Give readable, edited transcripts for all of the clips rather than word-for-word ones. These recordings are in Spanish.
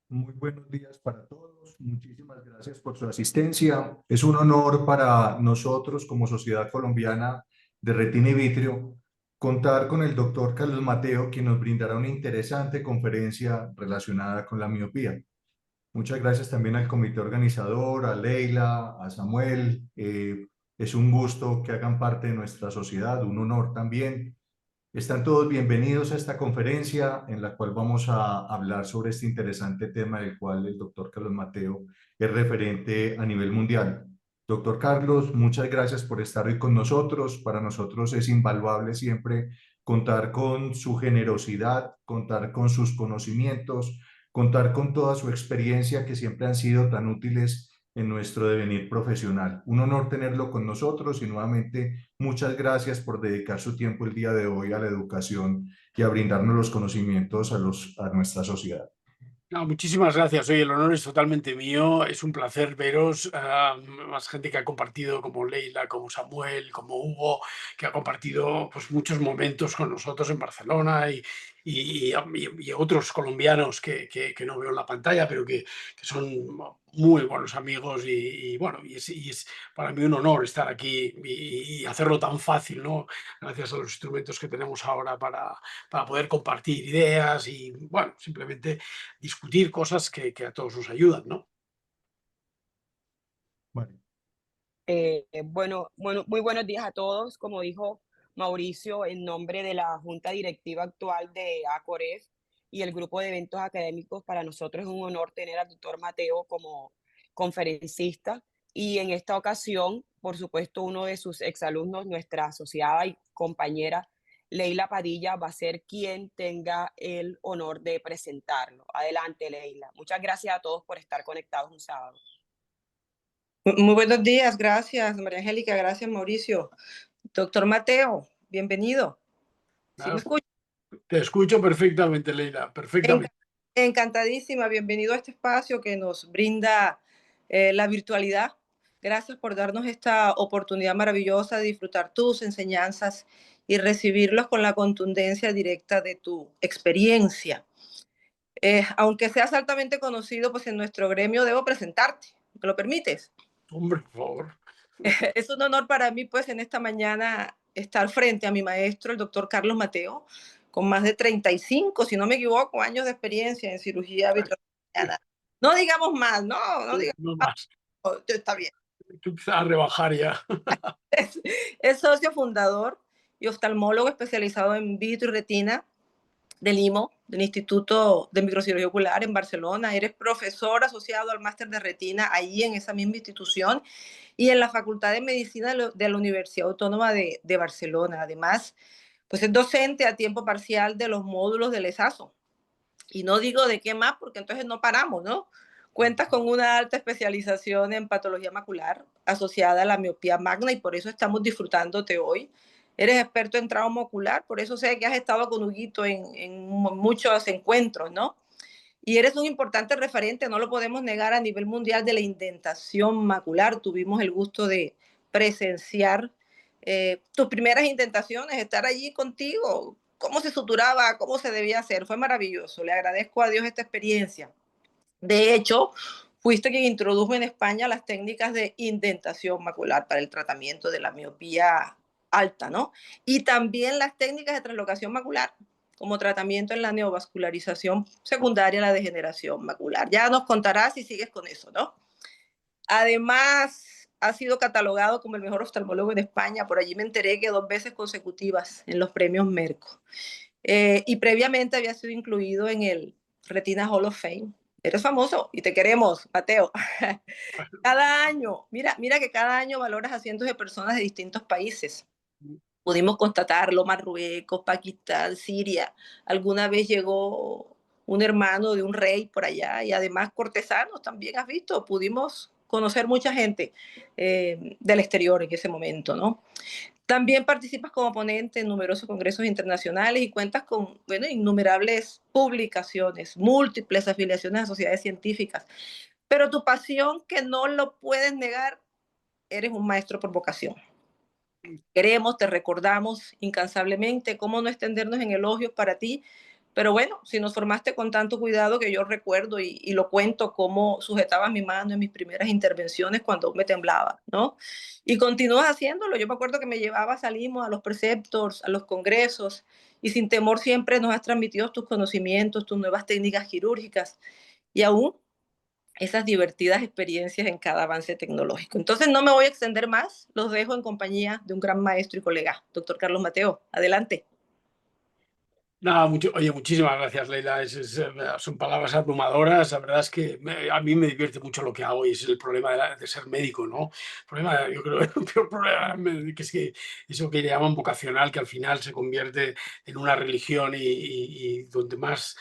Muy buenos días para todos. Muchísimas gracias por su asistencia. Es un honor para nosotros como Sociedad Colombiana de Retina y Vitrio contar con el doctor Carlos Mateo, quien nos brindará una interesante conferencia relacionada con la miopía. Muchas gracias también al comité organizador, a Leila, a Samuel. Es un gusto que hagan parte de nuestra sociedad, un honor también. Están todos bienvenidos a esta conferencia en la cual vamos a hablar sobre este interesante tema del cual el doctor Carlos Mateo es referente a nivel mundial. Doctor Carlos, muchas gracias por estar hoy con nosotros. Para nosotros es invaluable siempre contar con su generosidad, contar con sus conocimientos, contar con toda su experiencia que siempre han sido tan útiles en nuestro devenir profesional. Un honor tenerlo con nosotros y nuevamente muchas gracias por dedicar su tiempo el día de hoy a la educación y a brindarnos los conocimientos a nuestra sociedad. No, muchísimas gracias. Oye, el honor es totalmente mío. Es un placer veros. Más gente que ha compartido, como Leila, como Samuel, como Hugo, que ha compartido pues, muchos momentos con nosotros en Barcelona y otros colombianos que no veo en la pantalla, pero que son muy buenos amigos. Bueno, y es para mí un honor estar aquí y hacerlo tan fácil, ¿no? Gracias a los instrumentos que tenemos ahora para poder compartir ideas y, bueno, simplemente discutir cosas que a todos nos ayudan, ¿no? Bueno, Bueno, muy buenos días a todos. Como dijo Mauricio, en nombre de la Junta Directiva actual de ACOREF y el grupo de eventos académicos, para nosotros es un honor tener al doctor Mateo como conferencista y en esta ocasión, por supuesto, uno de sus exalumnos, nuestra asociada y compañera Leila Padilla, va a ser quien tenga el honor de presentarlo. Adelante, Leila. Muchas gracias a todos por estar conectados un sábado. Muy buenos días, gracias María Angélica, gracias Mauricio. Doctor Mateo, bienvenido. ¿Sí me Ah, escucha? te escucho perfectamente, Leila, Enc- perfectamente. Encantadísima, bienvenido a este espacio que nos brinda la virtualidad. Gracias por darnos esta oportunidad maravillosa de disfrutar tus enseñanzas y recibirlos con la contundencia directa de tu experiencia. Aunque seas altamente conocido, pues en nuestro gremio debo presentarte. ¿Me lo permites? Hombre, por favor. Es un honor para mí, pues, en esta mañana estar frente a mi maestro, el doctor Carlos Mateo, con más de 35, si no me equivoco, años de experiencia en cirugía vitreoretinal. No digamos más, no digamos No más, más. está bien. Tú empiezas a rebajar ya. Es socio fundador y oftalmólogo especializado en vitro y retina del IMO, del Instituto de Microcirugía Ocular en Barcelona. Eres profesor asociado al máster de retina ahí en esa misma institución y en la Facultad de Medicina de la Universidad Autónoma de Barcelona. Además, pues es docente a tiempo parcial de los módulos del ESASO. Y no digo de qué más, porque entonces no paramos, ¿no? Cuentas con una alta especialización en patología macular asociada a la miopía magna y por eso estamos disfrutándote hoy. Eres experto en trauma ocular, por eso sé que has estado con Huguito en muchos encuentros, ¿no? Y eres un importante referente, no lo podemos negar, a nivel mundial de la indentación macular. Tuvimos el gusto de presenciar tus primeras indentaciones, estar allí contigo, cómo se suturaba, cómo se debía hacer. Fue maravilloso. Le agradezco a Dios esta experiencia. De hecho, fuiste quien introdujo en España las técnicas de indentación macular para el tratamiento de la miopía alta, ¿no? Y también las técnicas de translocación macular como tratamiento en la neovascularización secundaria a la degeneración macular. Ya nos contarás si sigues con eso, ¿no? Además, ha sido catalogado como el mejor oftalmólogo en España. Por allí me enteré que 2 veces consecutivas en los premios Merco. Y previamente había sido incluido en el Retina Hall of Fame. Eres famoso y te queremos, Mateo. Cada año, mira que cada año valoras a cientos de personas de distintos países. Pudimos constatarlo, Marruecos, Pakistán, Siria. Alguna vez llegó un hermano de un rey por allá y además cortesanos también has visto. Pudimos conocer mucha gente del exterior en ese momento, ¿no? También participas como ponente en numerosos congresos internacionales y cuentas con, bueno, innumerables publicaciones, múltiples afiliaciones a sociedades científicas. Pero tu pasión, que no lo puedes negar, eres un maestro por vocación. Queremos, te recordamos incansablemente cómo no extendernos en elogios para ti, Pero bueno, si nos formaste con tanto cuidado, que yo recuerdo y lo cuento, cómo sujetabas mi mano en mis primeras intervenciones cuando me temblaba, ¿no? Y continúas haciéndolo. Yo me acuerdo que me llevaba, salimos a los preceptors, a los congresos, y sin temor siempre nos has transmitido tus conocimientos, tus nuevas técnicas quirúrgicas y aún esas divertidas experiencias en cada avance tecnológico. Entonces no me voy a extender más, los dejo en compañía de un gran maestro y colega, doctor Carlos Mateo. Adelante. Nada, oye, muchísimas gracias, Leila. Son palabras abrumadoras. La verdad es que a mí me divierte mucho lo que hago y es el problema de ser médico, ¿no? El problema, yo creo, el peor problema que es que eso que llaman vocacional, que al final se convierte en una religión y donde más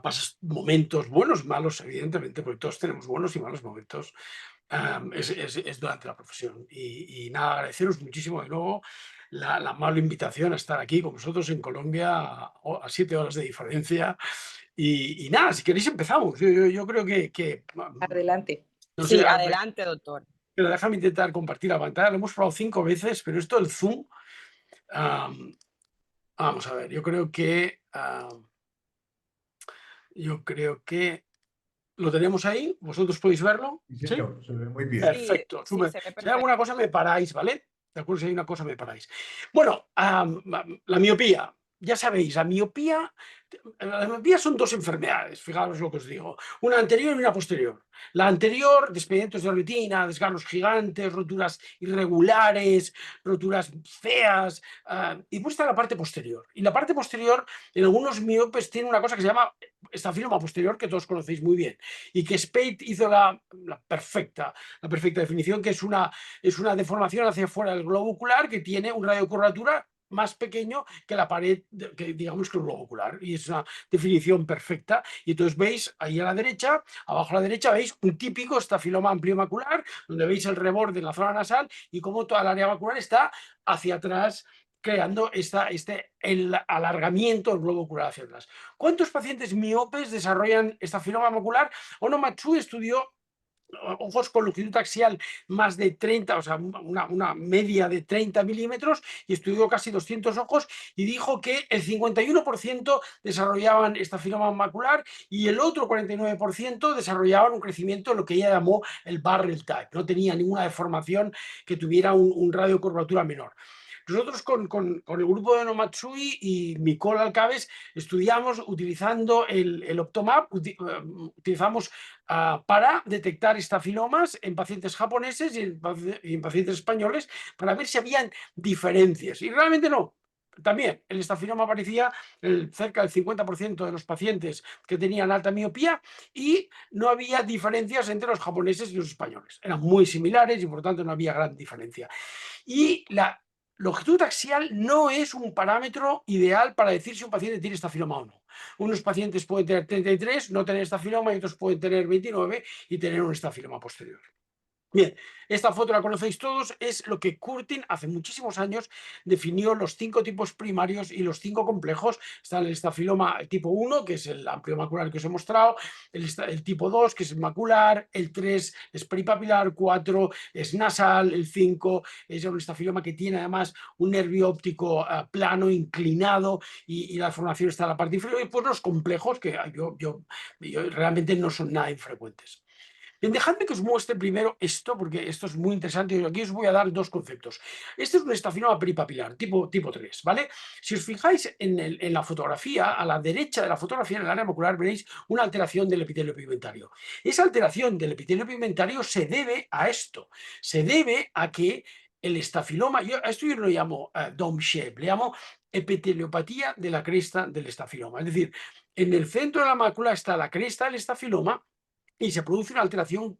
pasas momentos buenos y malos, evidentemente, porque todos tenemos buenos y malos momentos, es durante la profesión. Y nada, agradeceros muchísimo de nuevo la amable invitación a estar aquí con vosotros en Colombia a 7 horas de diferencia. Y nada, si queréis empezamos. Yo creo que Adelante. no sé, Sí, adelante, doctor. pero déjame intentar compartir la pantalla. Lo hemos probado 5 veces, pero esto del Zoom, vamos a ver, yo creo que lo tenemos ahí. ¿Vosotros podéis verlo? Sí, señor, se ve muy bien. Perfecto. Sí, Súper. se ve Si hay perfecto. alguna cosa me paráis, ¿vale? De acuerdo, si hay una cosa me paráis. Bueno, la miopía. Ya sabéis, la miopía son 2 enfermedades, fijaros lo que os digo. Una anterior y una posterior. La anterior, despedimentos de retina, desgarros gigantes, roturas irregulares, roturas feas, y después está la parte posterior. Y la parte posterior, en algunos miopes, tiene una cosa que se llama estafiloma posterior, que todos conocéis muy bien, y que Spade hizo la perfecta definición, que es una deformación hacia afuera del globo ocular que tiene un radio de curvatura más pequeño que la pared, que digamos que el globo ocular, y es una definición perfecta. Y entonces veis ahí a la derecha, abajo a la derecha, veis un típico estafiloma amplio macular, donde veis el reborde en la zona nasal y cómo toda el área macular está hacia atrás, creando el alargamiento del globo ocular hacia atrás. ¿Cuántos pacientes miopes desarrollan estafiloma macular? Ono Matsui estudió ojos con longitud axial más de 30, o sea, una media de 30 milímetros, y estudió casi 200 ojos y dijo que el 51% desarrollaban estafiloma macular y el otro 49% desarrollaban un crecimiento, lo que ella llamó el barrel type. No tenía ninguna deformación que tuviera un radio de curvatura menor. Nosotros con el grupo de Ono Matsui y Mikola Alcabes estudiamos utilizando el Optomap, utilizamos para detectar estafilomas en pacientes japoneses y en pacientes españoles para ver si habían diferencias. Y realmente no. También el estafiloma aparecía en cerca del 50% de los pacientes que tenían alta miopía y no había diferencias entre los japoneses y los españoles. Eran muy similares y por tanto no había gran diferencia. Y la longitud axial no es un parámetro ideal para decir si un paciente tiene estafiloma o no. Unos pacientes pueden tener 33, no tener estafiloma, y otros pueden tener 29 y tener un estafiloma posterior. Bien, esta foto la conocéis todos, es lo que Curtin hace muchísimos años definió los 5 tipos primarios y los 5 complejos. Está el estafiloma tipo 1, que es el amplio macular que os he mostrado, el tipo 2, que es el macular, el 3 es peripapilar, 4 es nasal, el 5 es un estafiloma que tiene además un nervio óptico plano, inclinado, y la formación está en la parte inferior, y pues los complejos, que yo realmente no son nada infrecuentes. Bien, dejadme que os muestre primero esto, porque esto es muy interesante y aquí os voy a dar 2 conceptos. Este es un estafiloma peripapilar, tipo 3, ¿vale? Si os fijáis en la fotografía, a la derecha de la fotografía, en el área macular, veréis una alteración del epitelio pigmentario. Esa alteración del epitelio pigmentario se debe a esto, se debe a que el estafiloma, a esto yo no lo llamo dome shape, le llamo epiteliopatía de la cresta del estafiloma. Es decir, en el centro de la mácula está la cresta del estafiloma y se produce una alteración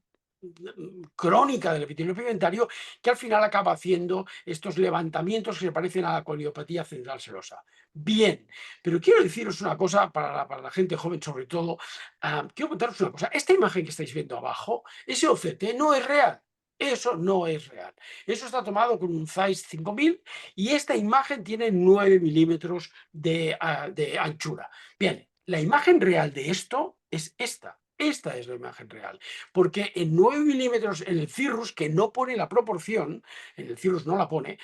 crónica del epitelio pigmentario que al final acaba haciendo estos levantamientos que se parecen a la coliopatía central serosa. Bien, pero quiero deciros una cosa para la gente joven sobre todo. Quiero contaros una cosa. Esta imagen que estáis viendo abajo, ese OCT no es real. Eso no es real. Eso está tomado con un Zeiss 5000 y esta imagen tiene 9 milímetros de anchura. Bien, la imagen real de esto es esta. Esta es la imagen real, porque en 9 milímetros en el cirrus, que no pone la proporción, en el cirrus no la pone,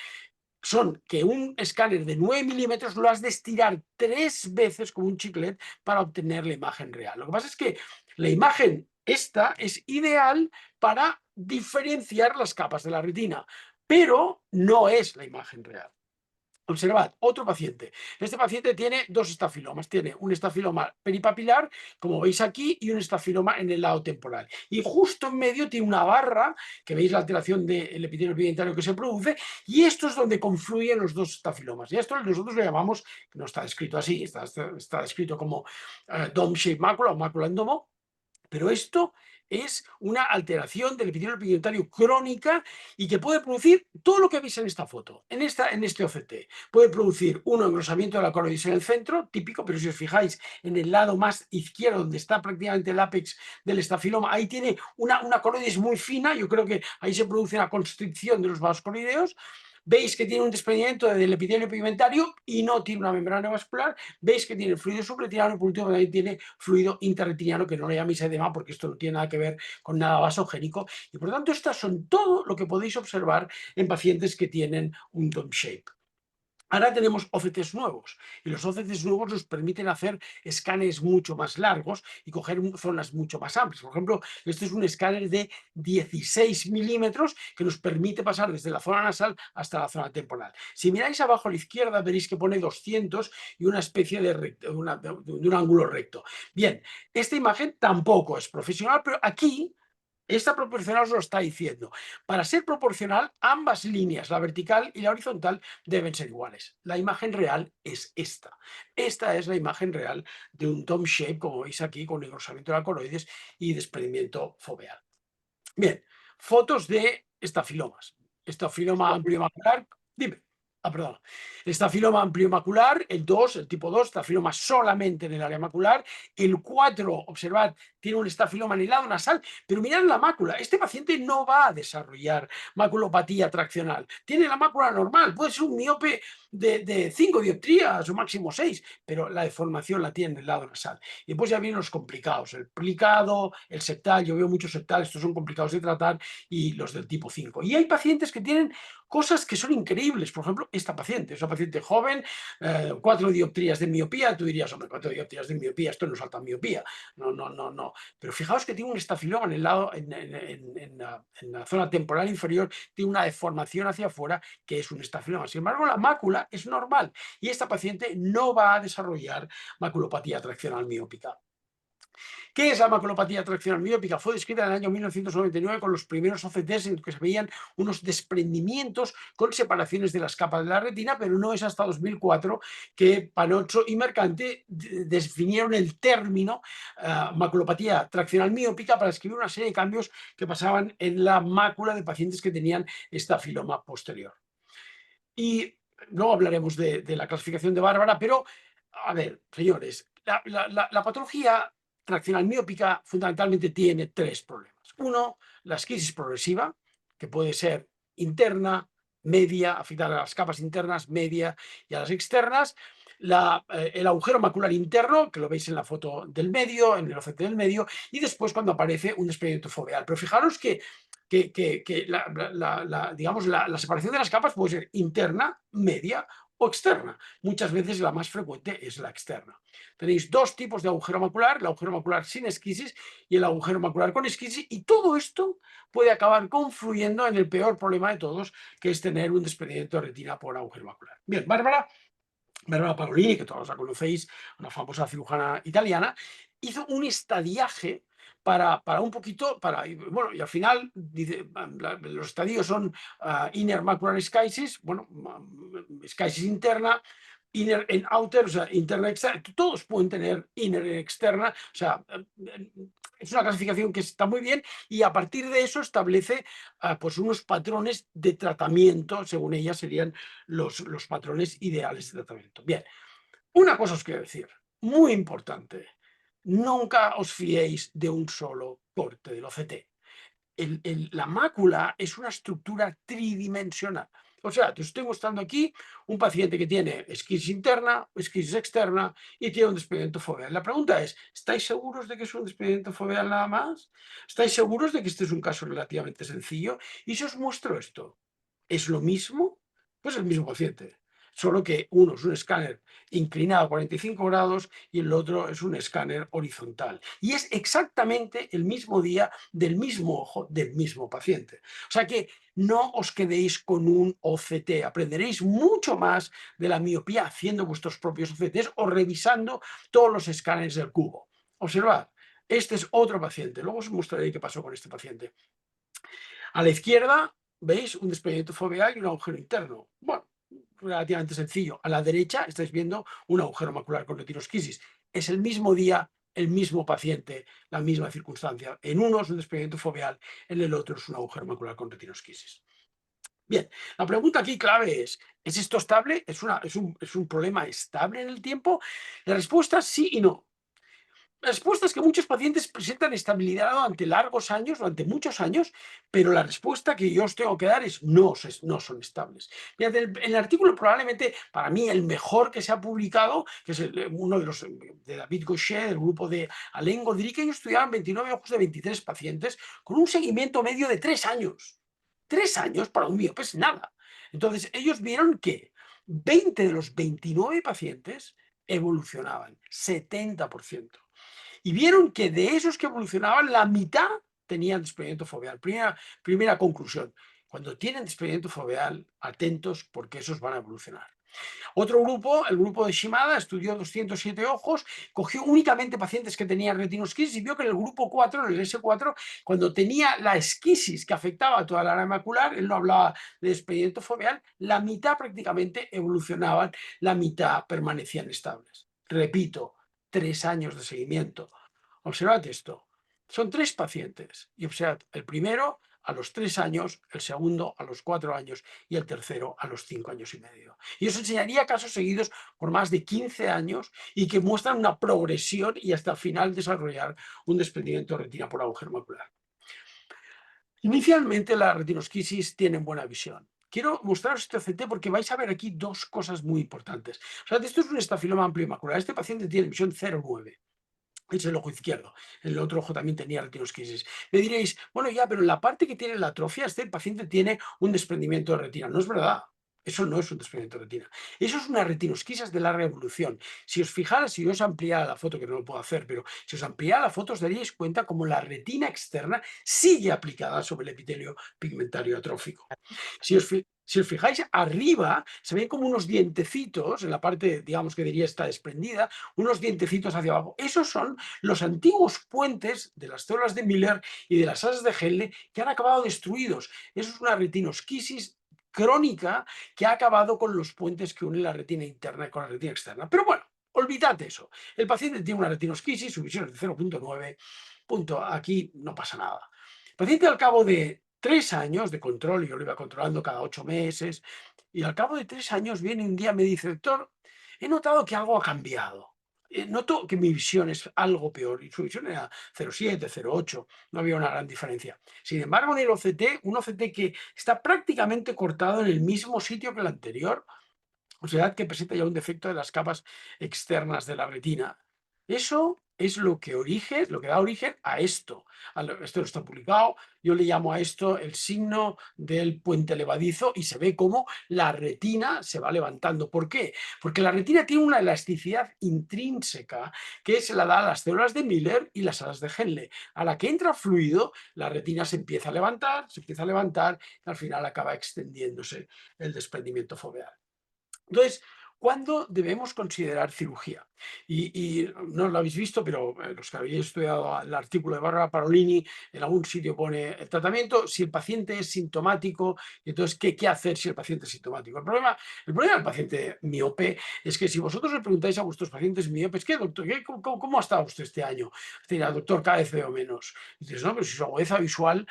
son que un escáner de 9 milímetros lo has de estirar 3 veces como un chiclet para obtener la imagen real. Lo que pasa es que la imagen esta es ideal para diferenciar las capas de la retina, pero no es la imagen real. Observad, otro paciente. Este paciente tiene dos estafilomas. Tiene un estafiloma peripapilar, como veis aquí, y un estafiloma en el lado temporal. Y justo en medio tiene una barra, que veis la alteración del epitelio pigmentario que se produce, y esto es donde confluyen los dos estafilomas. Y esto nosotros lo llamamos, no está escrito así, está escrito como dome-shaped macula o mácula en domo, pero esto es una alteración del epitelio pigmentario crónica y que puede producir todo lo que veis en esta foto, en este OCT. Puede producir un engrosamiento de la coroidis en el centro, típico, pero si os fijáis en el lado más izquierdo, donde está prácticamente el ápex del estafiloma, ahí tiene una coroidis muy fina, yo creo que ahí se produce una constricción de los vasos coroideos. Veis que tiene un desprendimiento del epitelio pigmentario y no tiene una membrana vascular. Veis que tiene fluido subretiniano y por último también tiene fluido interretiniano, que no le llaméis edema porque esto no tiene nada que ver con nada vasogénico. Y por lo tanto, estas son todo lo que podéis observar en pacientes que tienen un dome shape. Ahora tenemos OCTs nuevos y los OCTs nuevos nos permiten hacer escáneres mucho más largos y coger zonas mucho más amplias. Por ejemplo, este es un escáner de 16 milímetros que nos permite pasar desde la zona nasal hasta la zona temporal. Si miráis abajo a la izquierda veréis que pone 200 y una especie de un ángulo recto. Bien, esta imagen tampoco es profesional, pero aquí esta proporcional os lo está diciendo. Para ser proporcional, ambas líneas, la vertical y la horizontal, deben ser iguales. La imagen real es esta. Esta es la imagen real de un dome shape, como veis aquí, con engrosamiento de la coroides y desprendimiento foveal. Bien, fotos de estafilomas. Estafiloma amplio macular. Dime. Perdón. Estafiloma amplio macular, el 2, el tipo 2, estafiloma solamente en el área macular. El 4, observad, tiene un estafiloma en el lado nasal, pero mirad la mácula. Este paciente no va a desarrollar maculopatía traccional. Tiene la mácula normal, puede ser un miope de 5 dioptrías o máximo 6, pero la deformación la tiene en el lado nasal. Y después ya vienen los complicados, el plicado, el septal. Yo veo muchos septales, estos son complicados de tratar, y los del tipo 5. Y hay pacientes que tienen cosas que son increíbles. Por ejemplo, esta paciente es una paciente joven, 4 dioptrías de miopía. Tú dirías, hombre, 4 dioptrías de miopía, esto no es alta miopía. No. Pero fijaos que tiene un estafiloma en el lado, en la zona temporal inferior, tiene una deformación hacia afuera que es un estafiloma. Sin embargo, la mácula es normal y esta paciente no va a desarrollar maculopatía traccional miópica. ¿Qué es la maculopatía traccional miópica? Fue descrita en el año 1999 con los primeros OCTs en los que se veían unos desprendimientos con separaciones de las capas de la retina, pero no es hasta 2004 que Panozzo y Mercante definieron el término maculopatía traccional miópica para describir una serie de cambios que pasaban en la mácula de pacientes que tenían estafiloma posterior. Y luego hablaremos de la clasificación de Bárbara, pero, a ver, señores, la patología traccional miópica fundamentalmente tiene 3 problemas. Uno, la esquisis progresiva, que puede ser interna, media, afectar a las capas internas, media y a las externas. El agujero macular interno, que lo veis en la foto del medio, en el OCT del medio, y después cuando aparece un desprendimiento foveal. Pero fijaros que digamos, la separación de las capas puede ser interna, media o externa. Muchas veces la más frecuente es la externa. Tenéis 2 tipos de agujero macular, el agujero macular sin esquisis y el agujero macular con esquisis, y todo esto puede acabar confluyendo en el peor problema de todos, que es tener un desprendimiento de retina por agujero macular. Bien, Bárbara Parolini, que todos la conocéis, una famosa cirujana italiana, hizo un estadiaje para un poquito, bueno, y al final dice, los estadios son inner macular schisis, bueno, schisis interna, inner and outer, o sea, interna, externa, todos pueden tener inner y externa, o sea, es una clasificación que está muy bien y a partir de eso establece pues unos patrones de tratamiento, según ella serían los patrones ideales de tratamiento. Bien, una cosa os quiero decir, muy importante, nunca os fiéis de un solo corte del OCT. La mácula es una estructura tridimensional. O sea, te estoy mostrando aquí un paciente que tiene esquisis interna, esquisis externa y tiene un desprendimiento foveal. La pregunta es, ¿estáis seguros de que es un desprendimiento foveal nada más? ¿Estáis seguros de que este es un caso relativamente sencillo? Y si os muestro esto, ¿es lo mismo Pues el mismo paciente, solo que uno es un escáner inclinado a 45 grados y el otro es un escáner horizontal. Y es exactamente el mismo día del mismo ojo del mismo paciente. O sea que no os quedéis con un OCT, aprenderéis mucho más de la miopía haciendo vuestros propios OCTs o revisando todos los escáneres del cubo. Observad, este es otro paciente, luego os mostraré qué pasó con este paciente. A la izquierda veis un desprendimiento foveal y un agujero interno. Bueno, relativamente sencillo. A la derecha estáis viendo un agujero macular con retinosquisis. Es el mismo día, el mismo paciente, la misma circunstancia. En uno es un desprendimiento foveal, en el otro es un agujero macular con retinosquisis. Bien, la pregunta aquí clave es esto estable? ¿Es un problema estable en el tiempo? La respuesta es sí y no. La respuesta es que muchos pacientes presentan estabilidad durante largos años, durante muchos años, pero la respuesta que yo os tengo que dar es no son estables. Mirad, el artículo probablemente para mí el mejor que se ha publicado, que es uno de los de David Gaucher, del grupo de Alain Godry, que ellos estudiaron 29 ojos de 23 pacientes con un seguimiento medio de 3 años. 3 años para un miope es nada. Entonces ellos vieron que 20 de los 29 pacientes evolucionaban, 70%. Y vieron que de esos que evolucionaban, la mitad tenían desprendimiento foveal. Primera conclusión, cuando tienen desprendimiento foveal, atentos porque esos van a evolucionar. Otro grupo, el grupo de Shimada, estudió 207 ojos, cogió únicamente pacientes que tenían retinosquisis y vio que en el grupo 4, en el S4, cuando tenía la esquisis que afectaba a toda la área macular, él no hablaba de desprendimiento foveal, la mitad prácticamente evolucionaban, la mitad permanecían estables. Repito, 3 años de seguimiento. Observad esto. Son 3 pacientes y observad el primero a los 3 años, el segundo a los 4 años y el tercero a los 5 años y medio. Y os enseñaría casos seguidos por más de 15 años y que muestran una progresión y hasta el final desarrollar un desprendimiento de retina por agujero macular. Inicialmente la retinosquisis tiene buena visión. Quiero mostraros este OCT porque vais a ver aquí 2 cosas muy importantes. O sea, esto es un estafiloma amplio macular. Este paciente tiene visión 0,9. Es el ojo izquierdo. El otro ojo también tenía retinosquisis. Me diréis, bueno, ya, pero en la parte que tiene la atrofia, este paciente tiene un desprendimiento de retina. No es verdad. Eso no es un desprendimiento de retina. Eso es una retinosquisis de larga evolución. Si os fijarais, si yo os ampliara la foto, que no lo puedo hacer, pero si os ampliara la foto os daríais cuenta como la retina externa sigue aplicada sobre el epitelio pigmentario atrófico. Si os fijáis arriba, se ven como unos dientecitos, en la parte, digamos, que diría está desprendida, unos dientecitos hacia abajo. Esos son los antiguos puentes de las células de Miller y de las asas de Henle que han acabado destruidos. Eso es una retinosquisis crónica que ha acabado con los puentes que unen la retina interna con la retina externa. Pero bueno, olvidad eso. El paciente tiene una retinosquisis, su visión es de 0,9, punto, aquí no pasa nada. El paciente al cabo de 3 años de control, yo lo iba controlando cada 8 meses, y al cabo de 3 años viene un día y me dice, doctor, he notado que algo ha cambiado. Noto que mi visión es algo peor, y su visión era 0,7, 0,8, no había una gran diferencia. Sin embargo, en el OCT, un OCT que está prácticamente cortado en el mismo sitio que el anterior, o sea, que presenta ya un defecto de las capas externas de la retina. Eso es lo que da origen a esto. Esto no está publicado, yo le llamo a esto el signo del puente levadizo y se ve cómo la retina se va levantando. ¿Por qué? Porque la retina tiene una elasticidad intrínseca que se la da a las células de Miller y las alas de Henle. A la que entra fluido, la retina se empieza a levantar, y al final acaba extendiéndose el desprendimiento foveal. Entonces, ¿cuándo debemos considerar cirugía? Y no lo habéis visto, pero los que habéis estudiado el artículo de Bárbara Parolini, en algún sitio pone el tratamiento, si el paciente es sintomático, entonces, ¿qué hacer si el paciente es sintomático? El problema del paciente miope es que si vosotros le preguntáis a vuestros pacientes miopes, ¿qué, doctor? ¿Cómo ha estado usted este año? Dirá, doctor, cada vez veo menos. Y dices, no, pero si su agudeza visual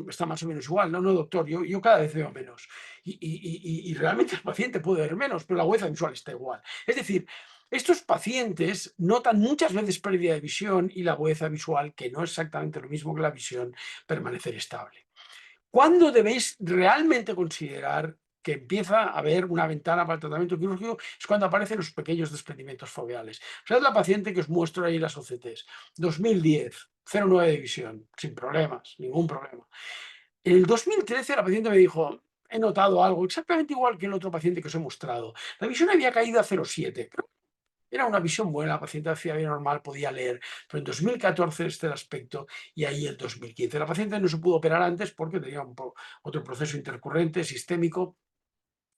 está más o menos igual. No, doctor, yo cada vez veo menos. Y realmente el paciente puede ver menos, pero la agudeza visual está igual. Es decir, estos pacientes notan muchas veces pérdida de visión y la agudeza visual, que no es exactamente lo mismo que la visión, permanecer estable. ¿Cuándo debéis realmente considerar que empieza a haber una ventana para el tratamiento quirúrgico? Es cuando aparecen los pequeños desprendimientos foveales. O sea, es la paciente que os muestro ahí las OCTs. 2010, 0,9 de visión, sin problemas, ningún problema. En el 2013 la paciente me dijo, he notado algo exactamente igual que el otro paciente que os he mostrado. La visión había caído a 0,7. Era una visión buena, la paciente hacía bien normal, podía leer, pero en 2014 este era el aspecto y ahí el 2015. La paciente no se pudo operar antes porque tenía otro proceso intercurrente sistémico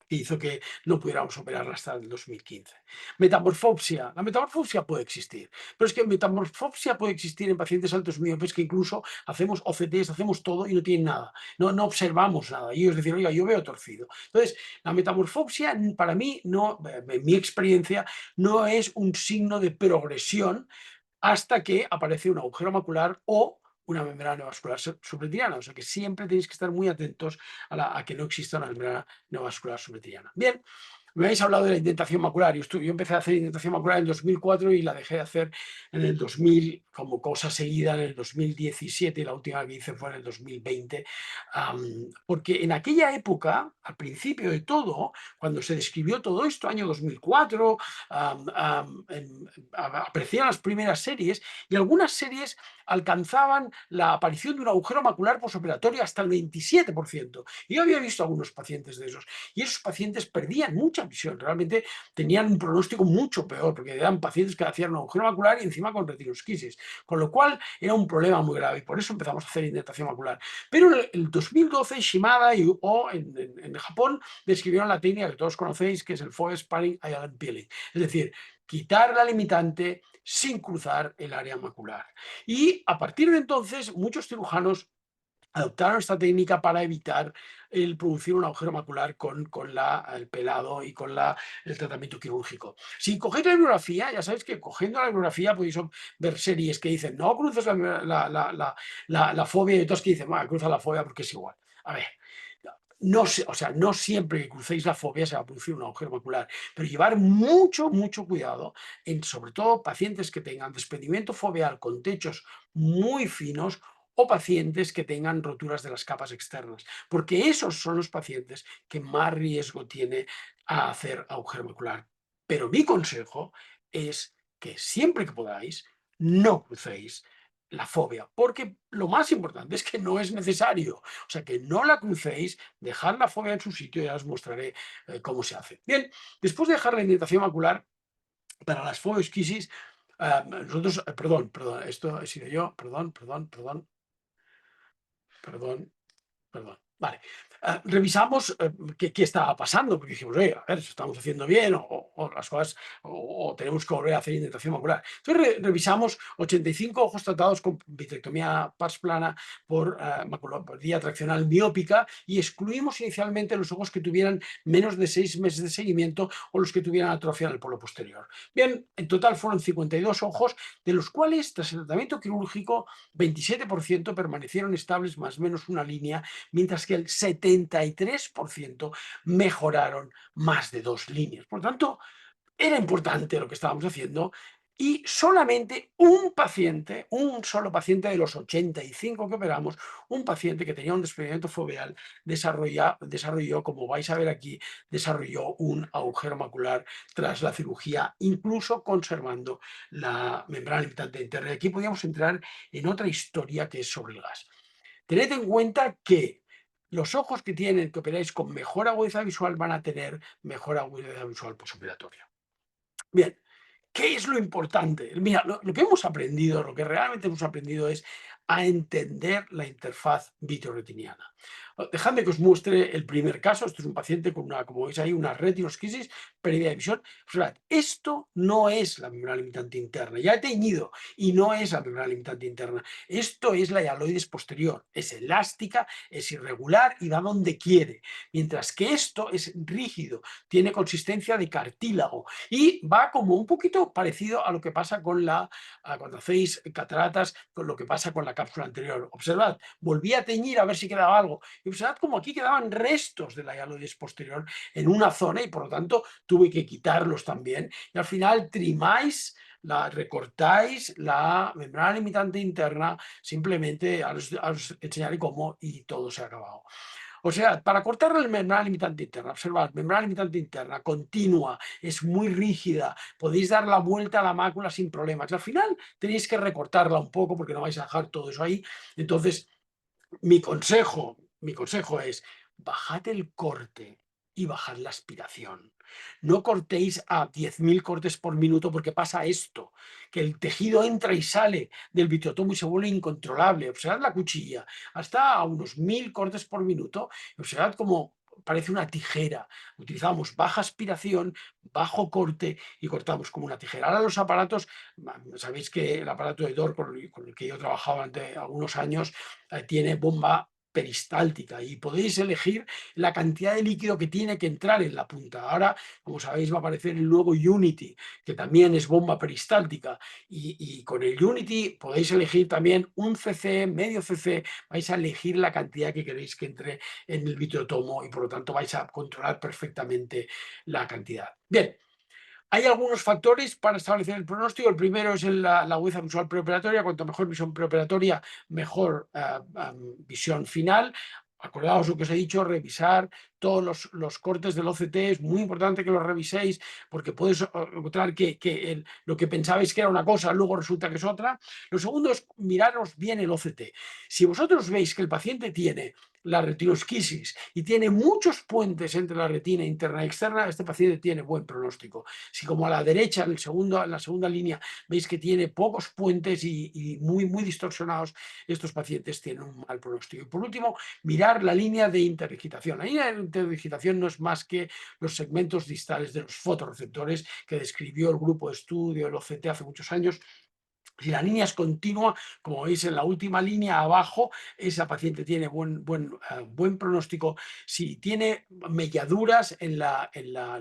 que hizo que no pudiéramos operarla hasta el 2015. Metamorfopsia. La metamorfopsia puede existir, pero es que metamorfopsia puede existir en pacientes altos miopes que incluso hacemos OCTs, hacemos todo y no tienen nada, no observamos nada. Y es decir, oiga, yo veo torcido. Entonces, la metamorfopsia para mí, no, en mi experiencia, no es un signo de progresión hasta que aparece un agujero macular o una membrana neovascular subretiniana. O sea que siempre tenéis que estar muy atentos a que no exista una membrana neovascular subretiniana. Bien, me habéis hablado de la indentación macular. Yo empecé a hacer indentación macular en 2004 y la dejé de hacer en el 2000 como cosa seguida en el 2017 y la última que hice fue en el 2020. Porque en aquella época, al principio de todo, cuando se describió todo esto, año 2004, aparecían las primeras series y algunas series alcanzaban la aparición de un agujero macular posoperatorio hasta el 27%. Y yo había visto algunos pacientes de esos y esos pacientes perdían mucha visión, realmente tenían un pronóstico mucho peor porque eran pacientes que hacían un agujero macular y encima con retinosquisis, con lo cual era un problema muy grave y por eso empezamos a hacer indentación macular. Pero en el 2012 Shimada en Japón describieron la técnica que todos conocéis, que es el Foveal Sparing Island Peeling, es decir, quitar la limitante sin cruzar el área macular. Y a partir de entonces muchos cirujanos adoptaron esta técnica para evitar el producir un agujero macular con el pelado y con el tratamiento quirúrgico. Si cogéis la bibliografía, ya sabéis que cogiendo la bibliografía podéis ver series que dicen no cruces la fobia y otras que dicen cruza la fobia porque es igual. A ver, no siempre que crucéis la fobia se va a producir un agujero macular, pero llevar mucho cuidado en sobre todo pacientes que tengan desprendimiento foveal con techos muy finos o pacientes que tengan roturas de las capas externas, porque esos son los pacientes que más riesgo tiene a hacer agujero macular. Pero mi consejo es que siempre que podáis no crucéis la fobia, porque lo más importante es que no es necesario, o sea que no la crucéis, dejad la fobia en su sitio y ya os mostraré cómo se hace. Bien, después de dejar la indentación macular para las foveosquisis, nosotros, perdón, esto he sido yo, perdón, vale. Revisamos qué estaba pasando, porque dijimos, oye, a ver, si estamos haciendo bien o las cosas, o tenemos que volver a hacer indentación macular. Entonces revisamos 85 ojos tratados con vitrectomía pars plana por maculopatía traccional miópica y excluimos inicialmente los ojos que tuvieran menos de 6 meses de seguimiento o los que tuvieran atrofia en el polo posterior. Bien, en total fueron 52 ojos, de los cuales tras el tratamiento quirúrgico 27% permanecieron estables más o menos una línea, mientras que el 73% mejoraron más de 2 líneas. Por tanto, era importante lo que estábamos haciendo y solamente un solo paciente de los 85 que operamos, un paciente que tenía un desprendimiento foveal, desarrolló, como vais a ver aquí, desarrolló un agujero macular tras la cirugía, incluso conservando la membrana limitante interna. Y aquí podíamos entrar en otra historia que es sobre el gas. Tened en cuenta que los ojos que operáis con mejor agudeza visual van a tener mejor agudeza visual posoperatoria. Bien, ¿qué es lo importante? Mira, lo que hemos aprendido, lo que realmente hemos aprendido es a entender la interfaz vitreoretiniana. Dejadme que os muestre el primer caso. Esto es un paciente con como veis ahí, una retinosquisis, pérdida de visión. Observad, esto no es la membrana limitante interna. Ya he teñido y no es la membrana limitante interna. Esto es la hialoides posterior. Es elástica, es irregular y va donde quiere. Mientras que esto es rígido, tiene consistencia de cartílago y va como un poquito parecido a lo que pasa cuando hacéis cataratas, con lo que pasa con la cápsula anterior. Observad, volví a teñir a ver si quedaba algo. Y observad como aquí quedaban restos de la hialoides posterior en una zona y por lo tanto tuve que quitarlos también. Y al final recortáis la membrana limitante interna, simplemente os enseñaré cómo y todo se ha acabado. O sea, para cortar la membrana limitante interna, observad, membrana limitante interna continua, es muy rígida, podéis dar la vuelta a la mácula sin problemas. Y al final tenéis que recortarla un poco porque no vais a dejar todo eso ahí. Entonces, mi consejo es bajad el corte y bajad la aspiración. No cortéis a 10.000 cortes por minuto porque pasa esto, que el tejido entra y sale del vitreotomo y se vuelve incontrolable. Observad la cuchilla, hasta a unos 1.000 cortes por minuto. Observad cómo parece una tijera. Utilizamos baja aspiración, bajo corte y cortamos como una tijera. Ahora los aparatos, sabéis que el aparato de Dor con el que yo trabajaba durante algunos años tiene bomba peristáltica y podéis elegir la cantidad de líquido que tiene que entrar en la punta. Ahora, como sabéis, va a aparecer el nuevo Unity, que también es bomba peristáltica, y con el Unity podéis elegir también un cc, medio cc, vais a elegir la cantidad que queréis que entre en el vitreotomo y por lo tanto vais a controlar perfectamente la cantidad. Bien. Hay algunos factores para establecer el pronóstico. El primero es la agudeza visual preoperatoria. Cuanto mejor visión preoperatoria, mejor visión final. Acordaos lo que os he dicho, revisar todos los cortes del OCT. Es muy importante que los reviséis porque podéis encontrar que lo que pensabais que era una cosa luego resulta que es otra. Lo segundo es miraros bien el OCT. Si vosotros veis que el paciente tiene la retinosquisis y tiene muchos puentes entre la retina interna y externa, este paciente tiene buen pronóstico. Si como a la derecha, en la segunda línea, veis que tiene pocos puentes y muy distorsionados, estos pacientes tienen un mal pronóstico. Y por último, mirar la línea de interdigitación. La línea de interdigitación no es más que los segmentos distales de los fotorreceptores que describió el grupo de estudio, el OCT, hace muchos años. Si la línea es continua, como veis en la última línea abajo, esa paciente tiene buen pronóstico. Si tiene melladuras en la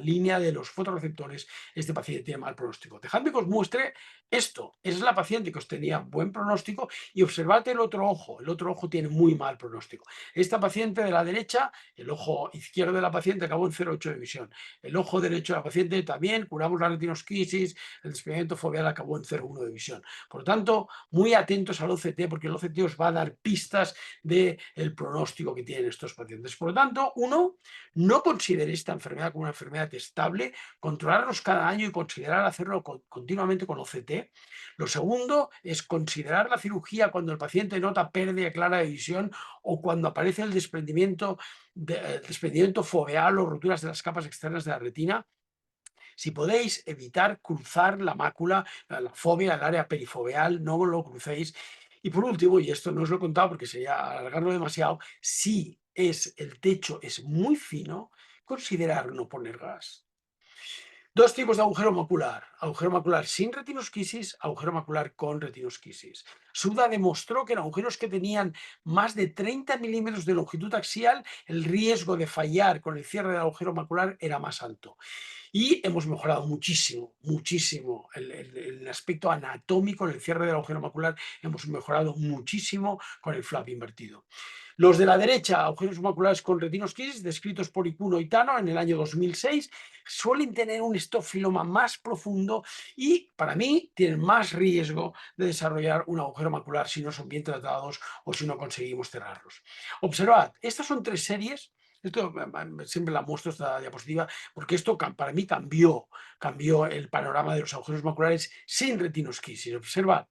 línea de los fotorreceptores, este paciente tiene mal pronóstico. Dejadme que os muestre esto. Esa es la paciente que os tenía buen pronóstico y observad el otro ojo. El otro ojo tiene muy mal pronóstico. Esta paciente de la derecha, el ojo izquierdo de la paciente acabó en 0,8 de visión. El ojo derecho de la paciente también, curamos la retinosquisis, el desprendimiento foveal acabó en 0,1 de visión. Por lo tanto, muy atentos al OCT porque el OCT os va a dar pistas del pronóstico que tienen estos pacientes. Por lo tanto, uno, no consideréis esta enfermedad como una enfermedad estable, controlarlos cada año y considerar hacerlo continuamente con OCT. Lo segundo es considerar la cirugía cuando el paciente nota pérdida clara de visión o cuando aparece el desprendimiento foveal o roturas de las capas externas de la retina. Si podéis evitar cruzar la mácula, la fobia, el área perifoveal, no lo crucéis. Y por último, y esto no os lo he contado porque sería alargarlo demasiado, si el techo es muy fino, considerar no poner gas. Dos tipos de agujero macular sin retinosquisis, agujero macular con retinosquisis. Suda demostró que en agujeros que tenían más de 30 milímetros de longitud axial, el riesgo de fallar con el cierre del agujero macular era más alto. Y hemos mejorado muchísimo el aspecto anatómico, en el cierre del agujero macular, hemos mejorado muchísimo con el flap invertido. Los de la derecha, agujeros maculares con retinosquisis, descritos por Ikuno y Tano en el año 2006, suelen tener un estofiloma más profundo y, para mí, tienen más riesgo de desarrollar un agujero macular si no son bien tratados o si no conseguimos cerrarlos. Observad, estas son 3 series. Esto siempre la muestro, esta diapositiva, porque esto para mí cambió el panorama de los agujeros maculares sin retinosquisis. Observad.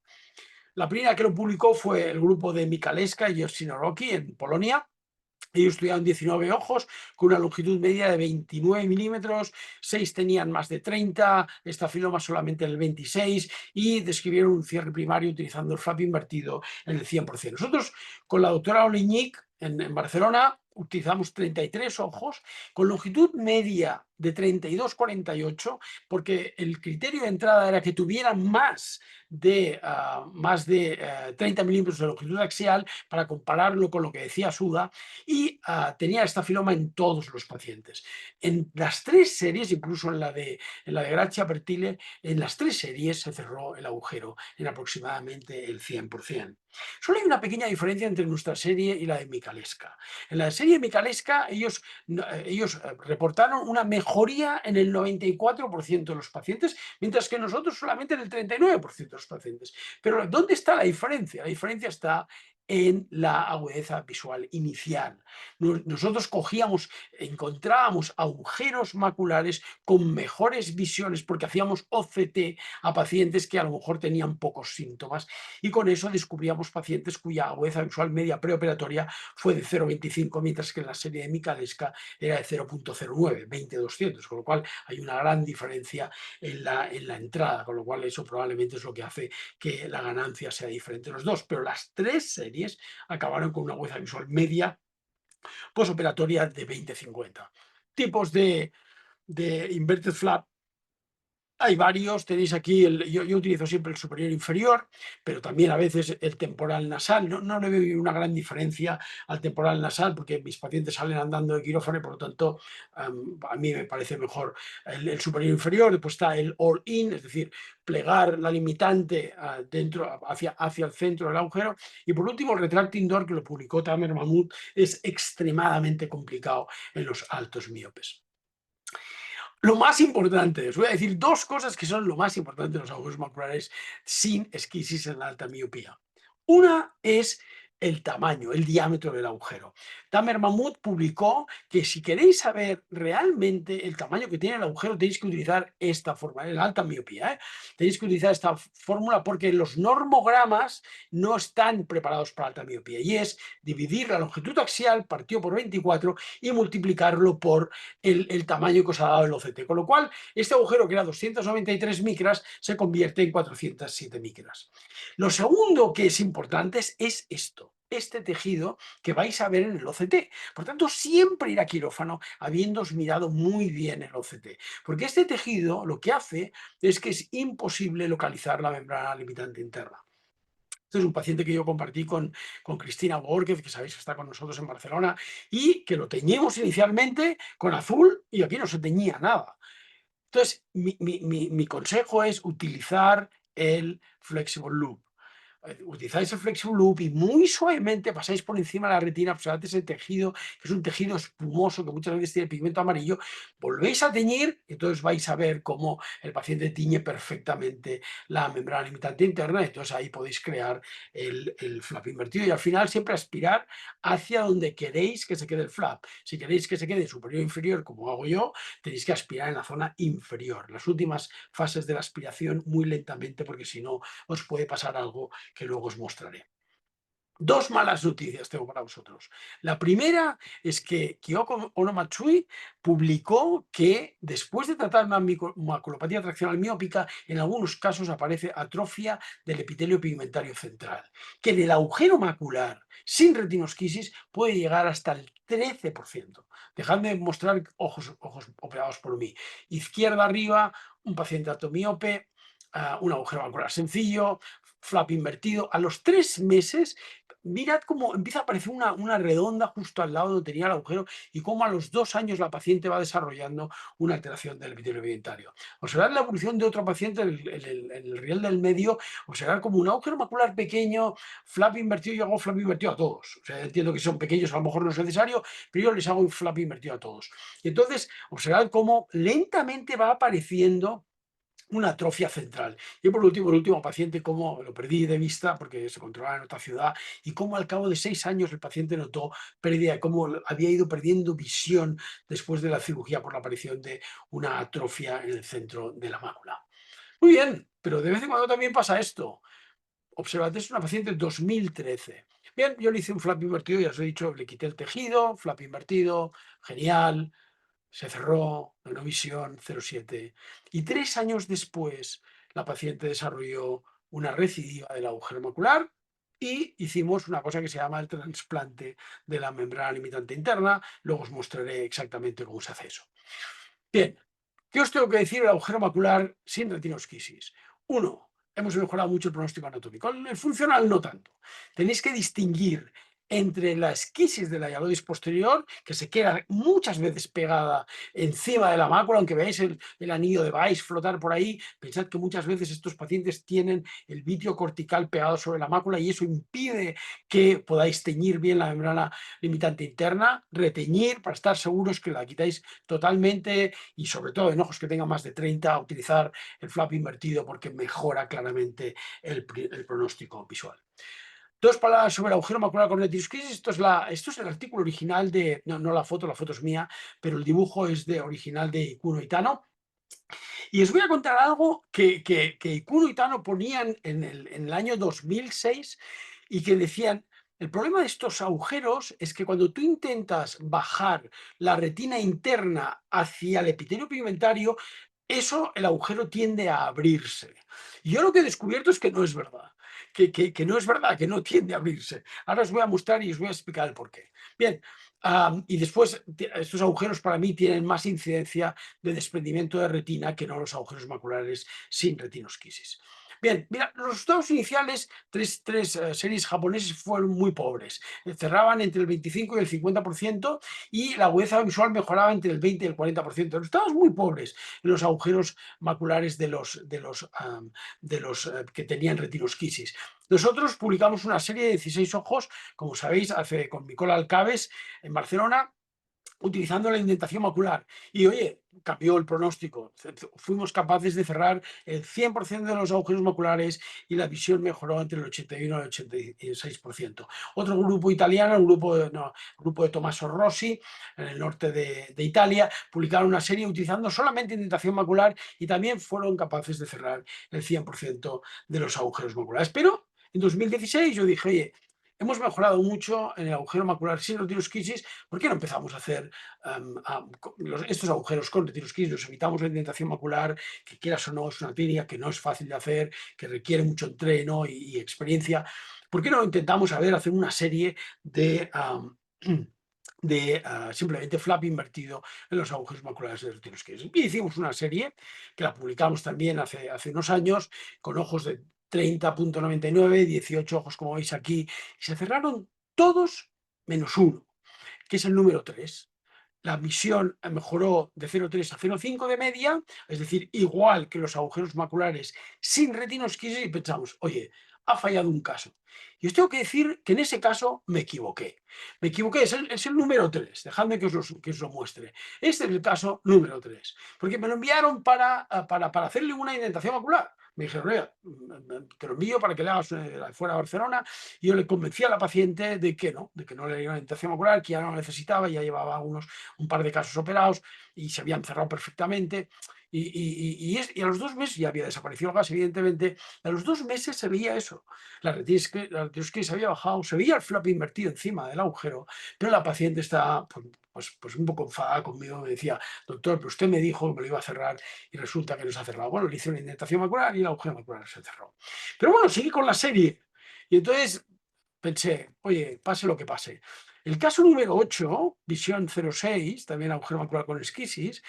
La primera que lo publicó fue el grupo de Michalewska y Osinoroki en Polonia. Ellos estudiaron 19 ojos con una longitud media de 29 milímetros, 6 tenían más de 30, estafiloma solamente en el 26 y describieron un cierre primario utilizando el flap invertido en el 100%. Nosotros con la doctora Oliñik en Barcelona utilizamos 33 ojos con longitud media de 32-48 porque el criterio de entrada era que tuvieran más de 30 milímetros de longitud axial para compararlo con lo que decía Suda y tenía estafiloma en todos los pacientes. En las 3 series, incluso en la de Gracia Pertile, en las 3 series se cerró el agujero en aproximadamente el 100%. Solo hay una pequeña diferencia entre nuestra serie y la de Michalewska. En la serie de Michalewska ellos reportaron una mejoría en el 94% de los pacientes, mientras que nosotros solamente en el 39% de los pacientes. Pero ¿dónde está la diferencia? La diferencia está en la agudeza visual inicial. Nosotros encontrábamos agujeros maculares con mejores visiones porque hacíamos OCT a pacientes que a lo mejor tenían pocos síntomas y con eso descubríamos pacientes cuya agudeza visual media preoperatoria fue de 0,25, mientras que en la serie de Michalska era de 0,09, 20-200, con lo cual hay una gran diferencia en la entrada, con lo cual eso probablemente es lo que hace que la ganancia sea diferente de los dos, pero las tres series acabaron con una agudeza visual media posoperatoria de 20-50. Tipos de inverted flap hay varios, tenéis aquí, yo utilizo siempre el superior e inferior, pero también a veces el temporal nasal. No le veo una gran diferencia al temporal nasal porque mis pacientes salen andando de quirófano y por lo tanto a mí me parece mejor el superior e inferior. Después está el all-in, es decir, plegar la limitante hacia el centro del agujero. Y por último el retracting door, que lo publicó Tamer Mahmood, es extremadamente complicado en los altos miopes. Lo más importante, os voy a decir dos cosas que son lo más importante de los agujeros maculares sin esquisis en la alta miopía. Una es el tamaño, el diámetro del agujero. Tamer Mahmood publicó que si queréis saber realmente el tamaño que tiene el agujero, tenéis que utilizar esta fórmula, en la alta miopía, ¿eh? Tenéis que utilizar esta fórmula porque los normogramas no están preparados para alta miopía y es dividir la longitud axial partido por 24 y multiplicarlo por el tamaño que os ha dado el OCT, con lo cual este agujero que era 293 micras se convierte en 407 micras. Lo segundo que es importante es esto, este tejido que vais a ver en el OCT. Por tanto, siempre ir a quirófano habiéndoos mirado muy bien el OCT, porque este tejido lo que hace es que es imposible localizar la membrana limitante interna. Este es un paciente que yo compartí con Cristina Borges, que sabéis que está con nosotros en Barcelona, y que lo teñimos inicialmente con azul y aquí no se teñía nada. Entonces, mi consejo es utilizar el Flexible Loop. Utilizáis el Flexible Loop y muy suavemente pasáis por encima de la retina, observad ese tejido, que es un tejido espumoso que muchas veces tiene pigmento amarillo, volvéis a teñir y entonces vais a ver cómo el paciente tiñe perfectamente la membrana limitante interna, entonces ahí podéis crear el flap invertido y al final siempre aspirar hacia donde queréis que se quede el flap. Si queréis que se quede superior o inferior, como hago yo, tenéis que aspirar en la zona inferior, las últimas fases de la aspiración muy lentamente, porque si no os puede pasar algo que luego os mostraré. Dos malas noticias tengo para vosotros. La primera es que Kyoko Onomatsui publicó que después de tratar una maculopatía traccional miópica, en algunos casos aparece atrofia del epitelio pigmentario central, que en el agujero macular sin retinosquisis puede llegar hasta el 13%. Dejadme mostrar ojos operados por mí. Izquierda arriba, un paciente altomiope, un agujero macular sencillo, flap invertido. A los 3 meses, mirad cómo empieza a aparecer una redonda justo al lado donde tenía el agujero y cómo a los 2 años la paciente va desarrollando una alteración del epitelio pigmentario. Observad la evolución de otro paciente en el riel del medio, observar como un agujero macular pequeño, flap invertido. Yo hago flap invertido a todos. O sea, entiendo que son pequeños, a lo mejor no es necesario, pero yo les hago un flap invertido a todos. Y entonces, observad cómo lentamente va apareciendo una atrofia central. Y por último, el último paciente, cómo lo perdí de vista porque se controlaba en otra ciudad y cómo al cabo de 6 años el paciente notó pérdida, cómo había ido perdiendo visión después de la cirugía por la aparición de una atrofia en el centro de la mácula. Muy bien, pero de vez en cuando también pasa esto. Observad, es una paciente 2013. Bien, yo le hice un flap invertido, ya os he dicho, le quité el tejido, flap invertido, genial. Se cerró, ganó visión 0,7 y 3 años después la paciente desarrolló una recidiva del agujero macular y hicimos una cosa que se llama el trasplante de la membrana limitante interna. Luego os mostraré exactamente cómo se hace eso. Bien, ¿qué os tengo que decir del agujero macular sin retinosquisis? Uno, hemos mejorado mucho el pronóstico anatómico. El funcional no tanto. Tenéis que distinguir entre la esquisis de la hialodis posterior, que se queda muchas veces pegada encima de la mácula, aunque veáis el anillo de Weiss flotar por ahí. Pensad que muchas veces estos pacientes tienen el vitrio cortical pegado sobre la mácula y eso impide que podáis teñir bien la membrana limitante interna, reteñir para estar seguros que la quitáis totalmente y sobre todo en ojos que tengan más de 30, utilizar el flap invertido porque mejora claramente el pronóstico visual. 2 palabras sobre el agujero macular con retinosquisis. Esto es el artículo original de, no la foto es mía, pero el dibujo es original de Ikuno y Tano. Y os voy a contar algo que Ikuno y Tano ponían en el año 2006 y que decían: el problema de estos agujeros es que cuando tú intentas bajar la retina interna hacia el epitelio pigmentario, el agujero tiende a abrirse. Y yo lo que he descubierto es que no es verdad, que no es verdad, que no tiende a abrirse. Ahora os voy a mostrar y os voy a explicar el porqué. Bien, y después estos agujeros para mí tienen más incidencia de desprendimiento de retina que no los agujeros maculares sin retinosquisis. Bien, mira, los resultados iniciales, tres series japoneses fueron muy pobres. Cerraban entre el 25 y el 50% y la agudeza visual mejoraba entre el 20 y el 40%. Resultados muy pobres en los agujeros maculares de los que tenían retinosquisis. Nosotros publicamos una serie de 16 ojos, como sabéis, con Nicola Alcabes en Barcelona, utilizando la indentación macular. Y oye, cambió el pronóstico. Fuimos capaces de cerrar el 100% de los agujeros maculares y la visión mejoró entre el 81 y el 86%. Otro grupo italiano, un grupo de Tommaso Rossi, en el norte de Italia, publicaron una serie utilizando solamente indentación macular y también fueron capaces de cerrar el 100% de los agujeros maculares. Pero en 2016 yo dije, oye, hemos mejorado mucho en el agujero macular sin retinosquisis, ¿por qué no empezamos a hacer estos agujeros con retinosquisis? Nos evitamos la indentación macular, que quieras o no es una técnica que no es fácil de hacer, que requiere mucho entreno y experiencia. ¿Por qué no intentamos hacer una serie de simplemente flap invertido en los agujeros maculares de retinosquisis? Y hicimos una serie que la publicamos también hace unos años con ojos de 30.99, 18 ojos como veis aquí, y se cerraron todos menos uno, que es el número 3. La visión mejoró de 0,3 a 0,5 de media, es decir, igual que los agujeros maculares sin retinosquisis, y pensamos, oye, ha fallado un caso. Y os tengo que decir que en ese caso me equivoqué. Me equivoqué, es el número 3. Dejadme que os lo muestre. Este es el caso número 3. Porque me lo enviaron para hacerle una indentación macular. Me dijeron, oye, te lo envío para que le hagas fuera de Barcelona. Y yo le convencí a la paciente de que no le haría una indentación macular, que ya no lo necesitaba, ya llevaba un par de casos operados y se habían cerrado perfectamente. Y a los 2 meses ya había desaparecido el gas, evidentemente. A los 2 meses se veía eso. La retinosquisis se había bajado, se veía el flap invertido encima del agujero, pero la paciente estaba pues un poco enfadada conmigo. Me decía, doctor, pero usted me dijo que me lo iba a cerrar y resulta que no se ha cerrado. Bueno, le hice una indentación macular y el agujero macular se cerró. Pero bueno, seguí con la serie. Y entonces pensé, oye, pase lo que pase. El caso número 8, visión 0,6, también agujero macular con esquisis,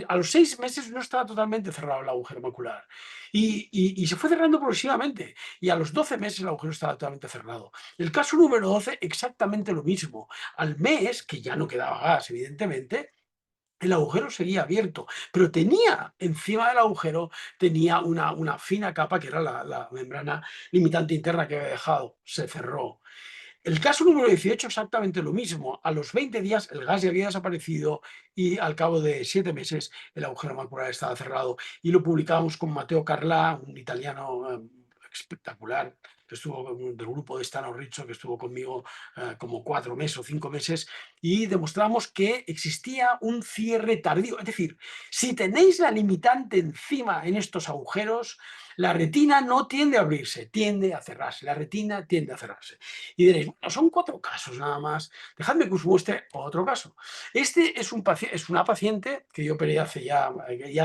a los 6 meses no estaba totalmente cerrado el agujero macular y se fue cerrando progresivamente, y a los 12 meses el agujero estaba totalmente cerrado. El caso número 12, exactamente lo mismo. Al mes, que ya no quedaba gas, evidentemente, el agujero seguía abierto, pero tenía encima del agujero una fina capa que era la membrana limitante interna que había dejado. Se cerró. El caso número 18, exactamente lo mismo. A los 20 días el gas ya había desaparecido y al cabo de 7 meses el agujero macular estaba cerrado. Y lo publicamos con Matteo Carlà, un italiano espectacular, que estuvo del grupo de Stano Rizzo, que estuvo conmigo como 4 meses o 5 meses, y demostramos que existía un cierre tardío. Es decir, si tenéis la limitante encima en estos agujeros, la retina no tiende a abrirse, tiende a cerrarse. La retina tiende a cerrarse. Y diréis, bueno, son 4 casos nada más. Dejadme que os muestre otro caso. Este es una paciente que yo operé hace ya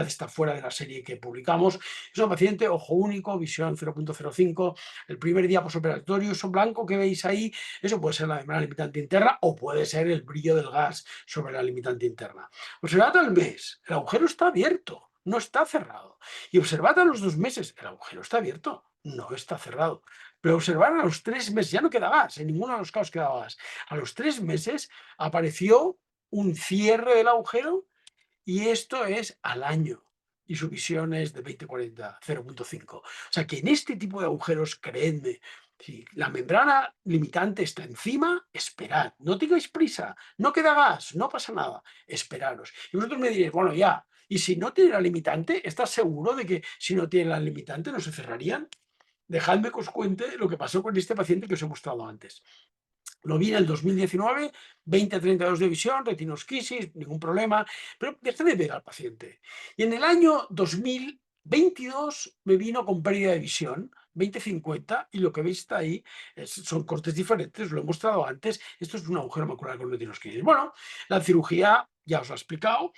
está fuera de la serie que publicamos. Es una paciente, ojo único, visión 0,05. El primer día posoperatorio, eso blanco que veis ahí, eso puede ser la membrana limitante interna o puede ser el brillo del gas sobre la limitante interna. Observad al mes, el agujero está abierto. No está cerrado. Y observad a los 2 meses, el agujero está abierto, no está cerrado. Pero observar a los 3 meses, ya no queda gas, en ninguno de los casos quedaba gas. A los 3 meses apareció un cierre del agujero y esto es al año. Y su visión es de 20-40, 0,5. O sea que en este tipo de agujeros, creedme, si la membrana limitante está encima, esperad. No tengáis prisa, no queda gas, no pasa nada, esperaros. Y vosotros me diréis, bueno, ya, y si no tiene la limitante, ¿estás seguro de que si no tiene la limitante no se cerrarían? dejadme que os cuente lo que pasó con este paciente que os he mostrado antes. Lo vi en el 2019, 20/32 de visión, retinosquisis, ningún problema, pero dejé de ver al paciente. Y en el año 2022 me vino con pérdida de visión, 20/50, y lo que veis está ahí son cortes diferentes, lo he mostrado antes. Esto es un agujero macular con retinosquisis. Bueno, la cirugía ya os lo he explicado.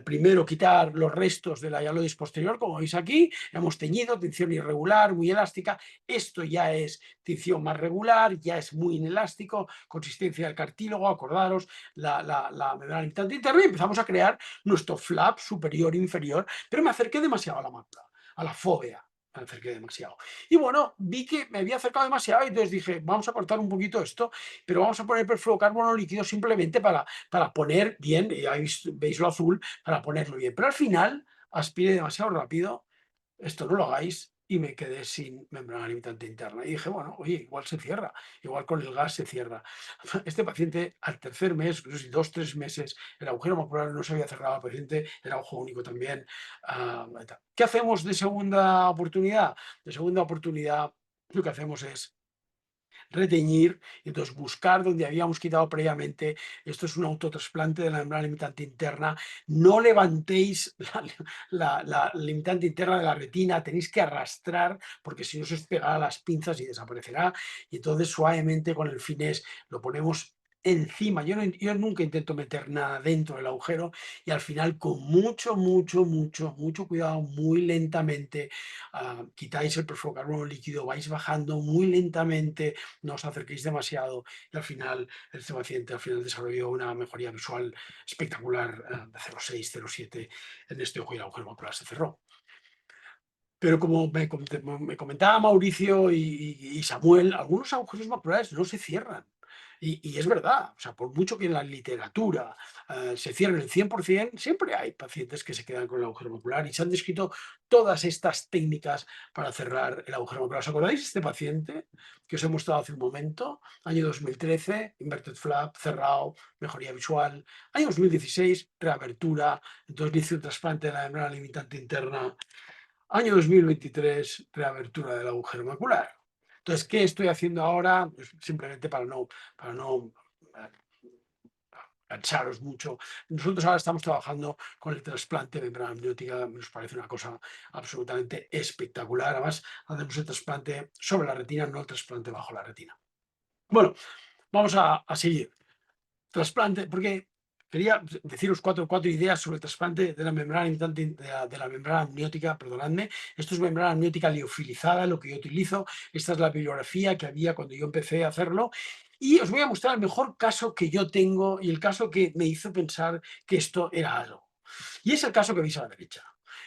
Primero quitar los restos de la hialosis posterior, como veis aquí. Hemos teñido, tinción irregular, muy elástica. Esto ya es tinción más regular, ya es muy inelástico, consistencia del cartílago, acordaros, la membrana limitante interna, y empezamos a crear nuestro flap superior e inferior, pero me acerqué demasiado a la mácula, a la fóvea. Me acerqué demasiado. Y bueno, vi que me había acercado demasiado y entonces dije, vamos a cortar un poquito esto, pero vamos a poner perfluorocarbono líquido simplemente para poner bien, y ahí veis lo azul, para ponerlo bien. Pero al final aspiré demasiado rápido, esto no lo hagáis, y me quedé sin membrana limitante interna. Y dije, bueno, oye, igual se cierra, igual con el gas se cierra. Este paciente al tercer mes, no sé si 2 o 3 meses, el agujero macular no se había cerrado, el paciente era ojo único también. ¿Qué hacemos de segunda oportunidad? De segunda oportunidad lo que hacemos es reteñir, y entonces buscar donde habíamos quitado previamente. Esto es un autotrasplante de la membrana limitante interna. No levantéis la limitante interna de la retina, tenéis que arrastrar, porque si no se os pegará las pinzas y desaparecerá. Y entonces suavemente con el finés lo ponemos encima. Yo nunca intento meter nada dentro del agujero, y al final con mucho cuidado, muy lentamente, quitáis el perfluorocarbono líquido, vais bajando muy lentamente, no os acerquéis demasiado, y al final este paciente desarrolló una mejoría visual espectacular, de 0,6, 0,7 en este ojo, y el agujero macular se cerró. Pero como me comentaba Mauricio y Samuel, algunos agujeros maculares no se cierran. Y es verdad, o sea, por mucho que en la literatura se cierren el 100%, siempre hay pacientes que se quedan con el agujero macular, y se han descrito todas estas técnicas para cerrar el agujero macular. ¿Os acordáis de este paciente que os he mostrado hace un momento? Año 2013, inverted flap, cerrado, mejoría visual. Año 2016, reabertura, entonces le hice un trasplante de la membrana limitante interna. Año 2023, reabertura del agujero macular. Entonces, ¿qué estoy haciendo ahora? Pues simplemente para no cansaros mucho. Nosotros ahora estamos trabajando con el trasplante de membrana amniótica, nos parece una cosa absolutamente espectacular. Además, hacemos el trasplante sobre la retina, no el trasplante bajo la retina. Bueno, vamos a seguir. Trasplante, porque quería deciros cuatro ideas sobre el trasplante de la membrana limitante, de la membrana amniótica, perdonadme. Esto es membrana amniótica liofilizada, lo que yo utilizo. Esta es la bibliografía que había cuando yo empecé a hacerlo. Y os voy a mostrar el mejor caso que yo tengo, y el caso que me hizo pensar que esto era algo. Y es el caso que veis a la derecha.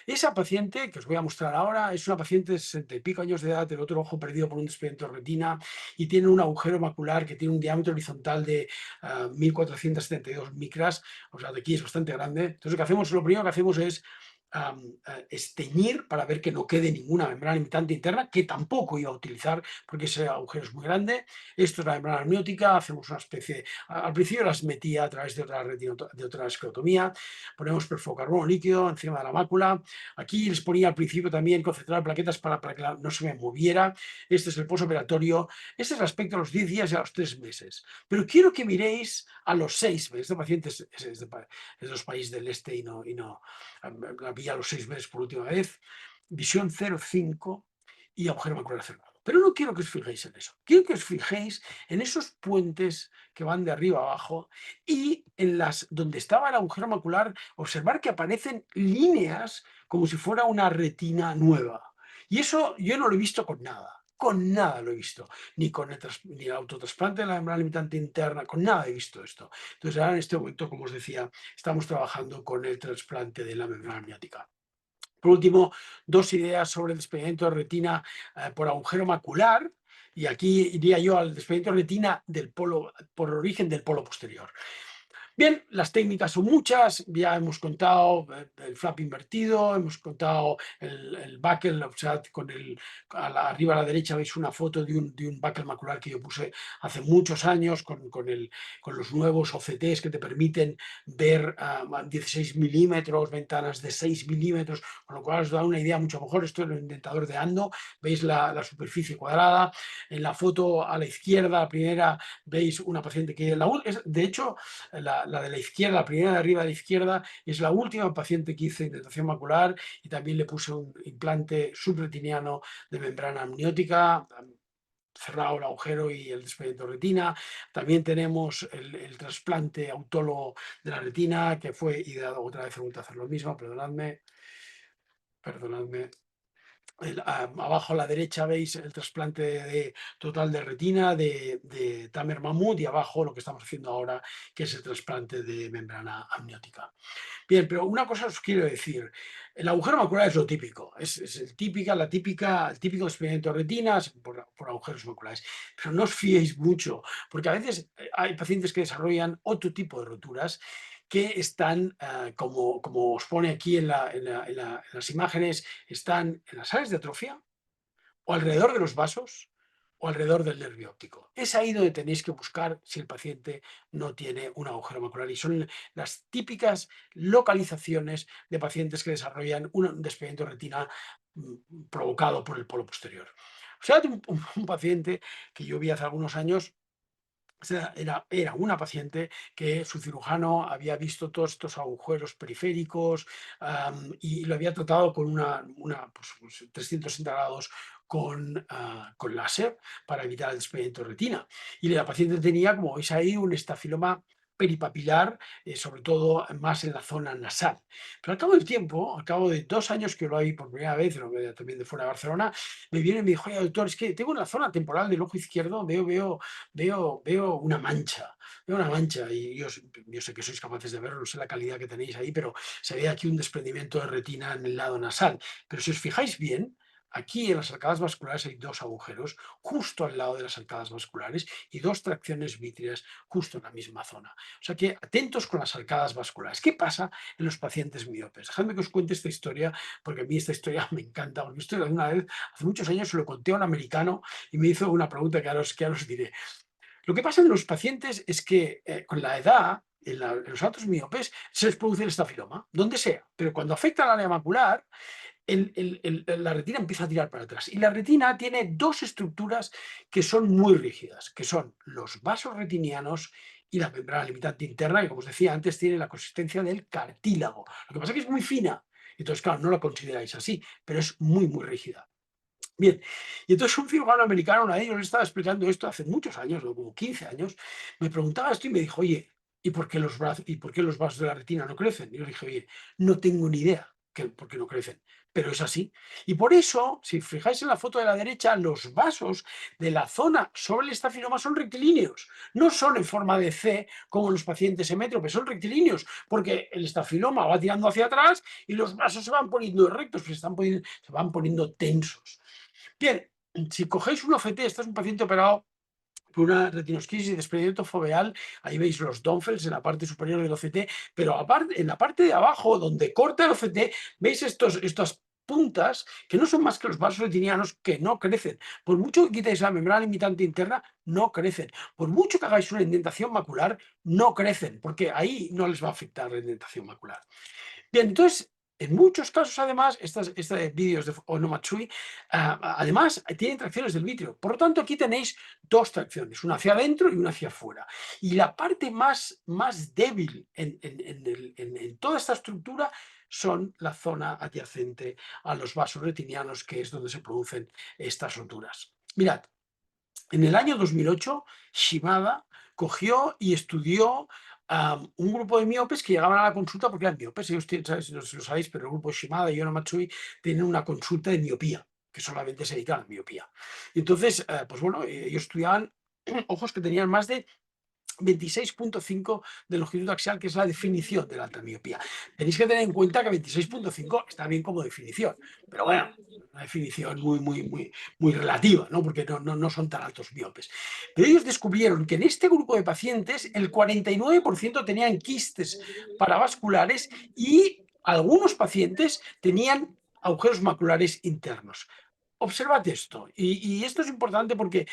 Esa paciente que os voy a mostrar ahora es una paciente de 60 y pico años de edad, el otro ojo perdido por un despedimento de retina, y tiene un agujero macular que tiene un diámetro horizontal de 1472 micras, o sea, de aquí es bastante grande. Entonces, lo primero que hacemos es esteñir para ver que no quede ninguna membrana limitante interna, que tampoco iba a utilizar porque ese agujero es muy grande. Esto es la membrana amniótica, hacemos una especie, al principio las metía a través de otra esclerotomía, ponemos perfluorocarbono líquido encima de la mácula. Aquí les ponía al principio también concentrar plaquetas para que no se me moviera. Este es el postoperatorio. Este es el aspecto a los 10 días y a los 3 meses. Pero quiero que miréis a los 6 meses. Este paciente es de los países del este y no la vi a los 6 meses por última vez. Visión 0,5 y agujero macular cerrado. Pero no quiero que os fijéis en eso. Quiero que os fijéis en esos puentes que van de arriba a abajo, y en donde estaba el agujero macular, observar que aparecen líneas como si fuera una retina nueva. Y eso yo no lo he visto con nada. Con nada lo he visto, ni con el autotrasplante de la membrana limitante interna, con nada he visto esto. Entonces ahora en este momento, como os decía, estamos trabajando con el trasplante de la membrana amniótica. Por último, 2 ideas sobre el despedimiento de retina por agujero macular, y aquí iría yo al despedimiento de retina por origen del polo posterior. Bien, las técnicas son muchas, ya hemos contado el flap invertido, hemos contado el buckle, o sea, arriba a la derecha veis una foto de un buckle macular que yo puse hace muchos años con los nuevos OCTs que te permiten ver 16 milímetros, ventanas de 6 milímetros, con lo cual os da una idea mucho mejor. Esto es el indentador de Ando, veis la superficie cuadrada. En la foto a la izquierda, la primera, veis una paciente que, de hecho, la de la izquierda, la primera de arriba de la izquierda, es la última paciente que hice indentación macular y también le puse un implante subretiniano de membrana amniótica, cerrado el agujero y el despedimento de retina. También tenemos el trasplante autólogo de la retina, que fue ideado, otra vez he vuelto a hacer lo mismo, perdonadme. Abajo a la derecha veis el trasplante total de retina de Tamer Mahmoud y abajo lo que estamos haciendo ahora, que es el trasplante de membrana amniótica. Bien, pero una cosa os quiero decir. El agujero macular es lo típico, es el típico experimento de retinas por agujeros maculares. Pero no os fiéis mucho, porque a veces hay pacientes que desarrollan otro tipo de roturas que están, como os pone aquí en las imágenes, están en las áreas de atrofia o alrededor de los vasos o alrededor del nervio óptico. Es ahí donde tenéis que buscar si el paciente no tiene un agujero macular y son las típicas localizaciones de pacientes que desarrollan un despedimento de retina provocado por el polo posterior. O sea, un paciente que yo vi hace algunos años. Era una paciente que su cirujano había visto todos estos agujeros periféricos y lo había tratado con pues 360 grados con láser para evitar el despedimento de retina. Y la paciente tenía, como veis ahí, un estafiloma peripapilar, sobre todo más en la zona nasal. Pero al cabo del tiempo, al cabo de 2 años que lo vi por primera vez, también de fuera de Barcelona, me viene y me dijo: oye, doctor, es que tengo en la zona temporal del ojo izquierdo, veo una mancha, y yo sé que sois capaces de verlo, no sé la calidad que tenéis ahí, pero se ve aquí un desprendimiento de retina en el lado nasal. Pero si os fijáis bien, aquí en las arcadas vasculares hay 2 agujeros justo al lado de las arcadas vasculares y 2 tracciones vítreas justo en la misma zona. O sea que atentos con las arcadas vasculares. ¿Qué pasa en los pacientes miopes? Dejadme que os cuente esta historia, porque a mí esta historia me encanta. Porque esto una vez, hace muchos años, se lo conté a un americano y me hizo una pregunta que ahora os diré. Lo que pasa en los pacientes es que con la edad, en los altos miopes, se les produce el estafiloma, donde sea. Pero cuando afecta al área macular, la retina empieza a tirar para atrás. Y la retina tiene 2 estructuras que son muy rígidas, que son los vasos retinianos y la membrana limitante interna, que como os decía antes, tiene la consistencia del cartílago. Lo que pasa es que es muy fina. Entonces, claro, no la consideráis así, pero es muy, muy rígida. Bien, y entonces un cirujano americano, una vez yo le estaba explicando esto hace muchos años, como 15 años, me preguntaba esto y me dijo: oye, ¿y por qué los vasos de la retina no crecen? Y yo le dije: oye, no tengo ni idea por qué no crecen, pero es así. Y por eso, si fijáis en la foto de la derecha, los vasos de la zona sobre el estafiloma son rectilíneos, no son en forma de C como en los pacientes hemétropes, son rectilíneos, porque el estafiloma va tirando hacia atrás y los vasos se van poniendo rectos, se van poniendo tensos. Bien, si cogéis un OCT, este es un paciente operado por una retinosquisis y desprendimiento foveal, ahí veis los Donfels en la parte superior del OCT, pero aparte, en la parte de abajo, donde corta el OCT, veis estas puntas que no son más que los vasos retinianos que no crecen. Por mucho que quitéis la membrana limitante interna, no crecen. Por mucho que hagáis una indentación macular, no crecen, porque ahí no les va a afectar la indentación macular. Bien, entonces, en muchos casos, además, estos vídeos de Onomatsui, además, tienen tracciones del vítreo. Por lo tanto, aquí tenéis 2 tracciones, una hacia adentro y una hacia afuera. Y la parte más débil en toda esta estructura son la zona adyacente a los vasos retinianos, que es donde se producen estas roturas. Mirad, en el año 2008, Shimada cogió y estudió un grupo de miopes que llegaban a la consulta porque eran miopes. Ellos ¿sabes? No sé si lo sabéis, pero el grupo Shimada y Onomatsui tienen una consulta de miopía, que solamente se dedican a la miopía. Entonces, pues bueno, ellos estudiaban ojos que tenían más de 26.5 de longitud axial, que es la definición de la alta miopía. Tenéis que tener en cuenta que 26.5 está bien como definición, pero bueno, una definición muy relativa, ¿no? Porque no son tan altos miopes. Pero ellos descubrieron que en este grupo de pacientes el 49% tenían quistes paravasculares y algunos pacientes tenían agujeros maculares internos. Observad esto, y esto es importante porque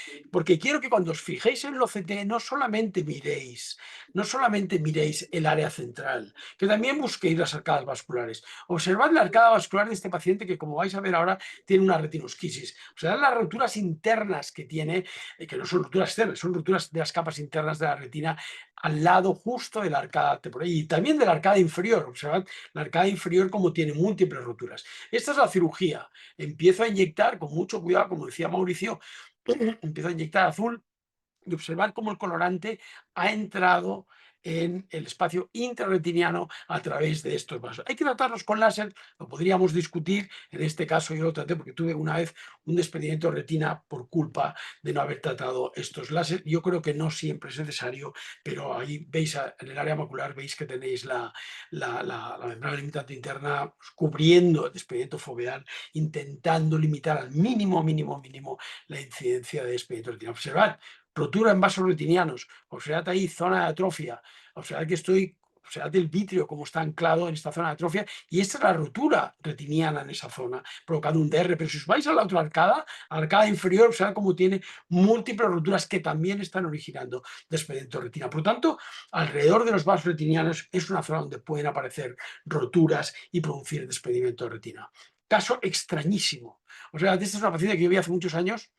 quiero que cuando os fijéis en el OCT no solamente miréis el área central, que también busquéis las arcadas vasculares. Observad la arcada vascular de este paciente que, como vais a ver ahora, tiene una retinosquisis. Observad las roturas internas que tiene, que no son roturas externas, son roturas de las capas internas de la retina al lado justo de la arcada temporal y también de la arcada inferior. Observad la arcada inferior como tiene múltiples roturas. Esta es la cirugía. Empiezo a inyectar con mucho cuidado, como decía Mauricio, empiezo a inyectar azul y observar cómo el colorante ha entrado en el espacio intrarretiniano a través de estos vasos. Hay que tratarlos con láser, lo podríamos discutir, en este caso yo lo traté porque tuve una vez un desprendimiento de retina por culpa de no haber tratado estos láser. Yo creo que no siempre es necesario, pero ahí veis en el área macular, veis que tenéis la membrana limitante interna cubriendo el desprendimiento foveal, intentando limitar al mínimo la incidencia de desprendimiento retinal. Observad, rotura en vasos retinianos, observad ahí zona de atrofia, observad el vitrio como está anclado en esta zona de atrofia, y esta es la rotura retiniana en esa zona, provocando un DR. Pero si os vais a la otra arcada inferior, observad cómo tiene múltiples roturas que también están originando desprendimiento de retina. Por lo tanto, alrededor de los vasos retinianos es una zona donde pueden aparecer roturas y producir desprendimiento de retina. Caso extrañísimo. O sea, esta es una paciente que yo vi hace muchos años.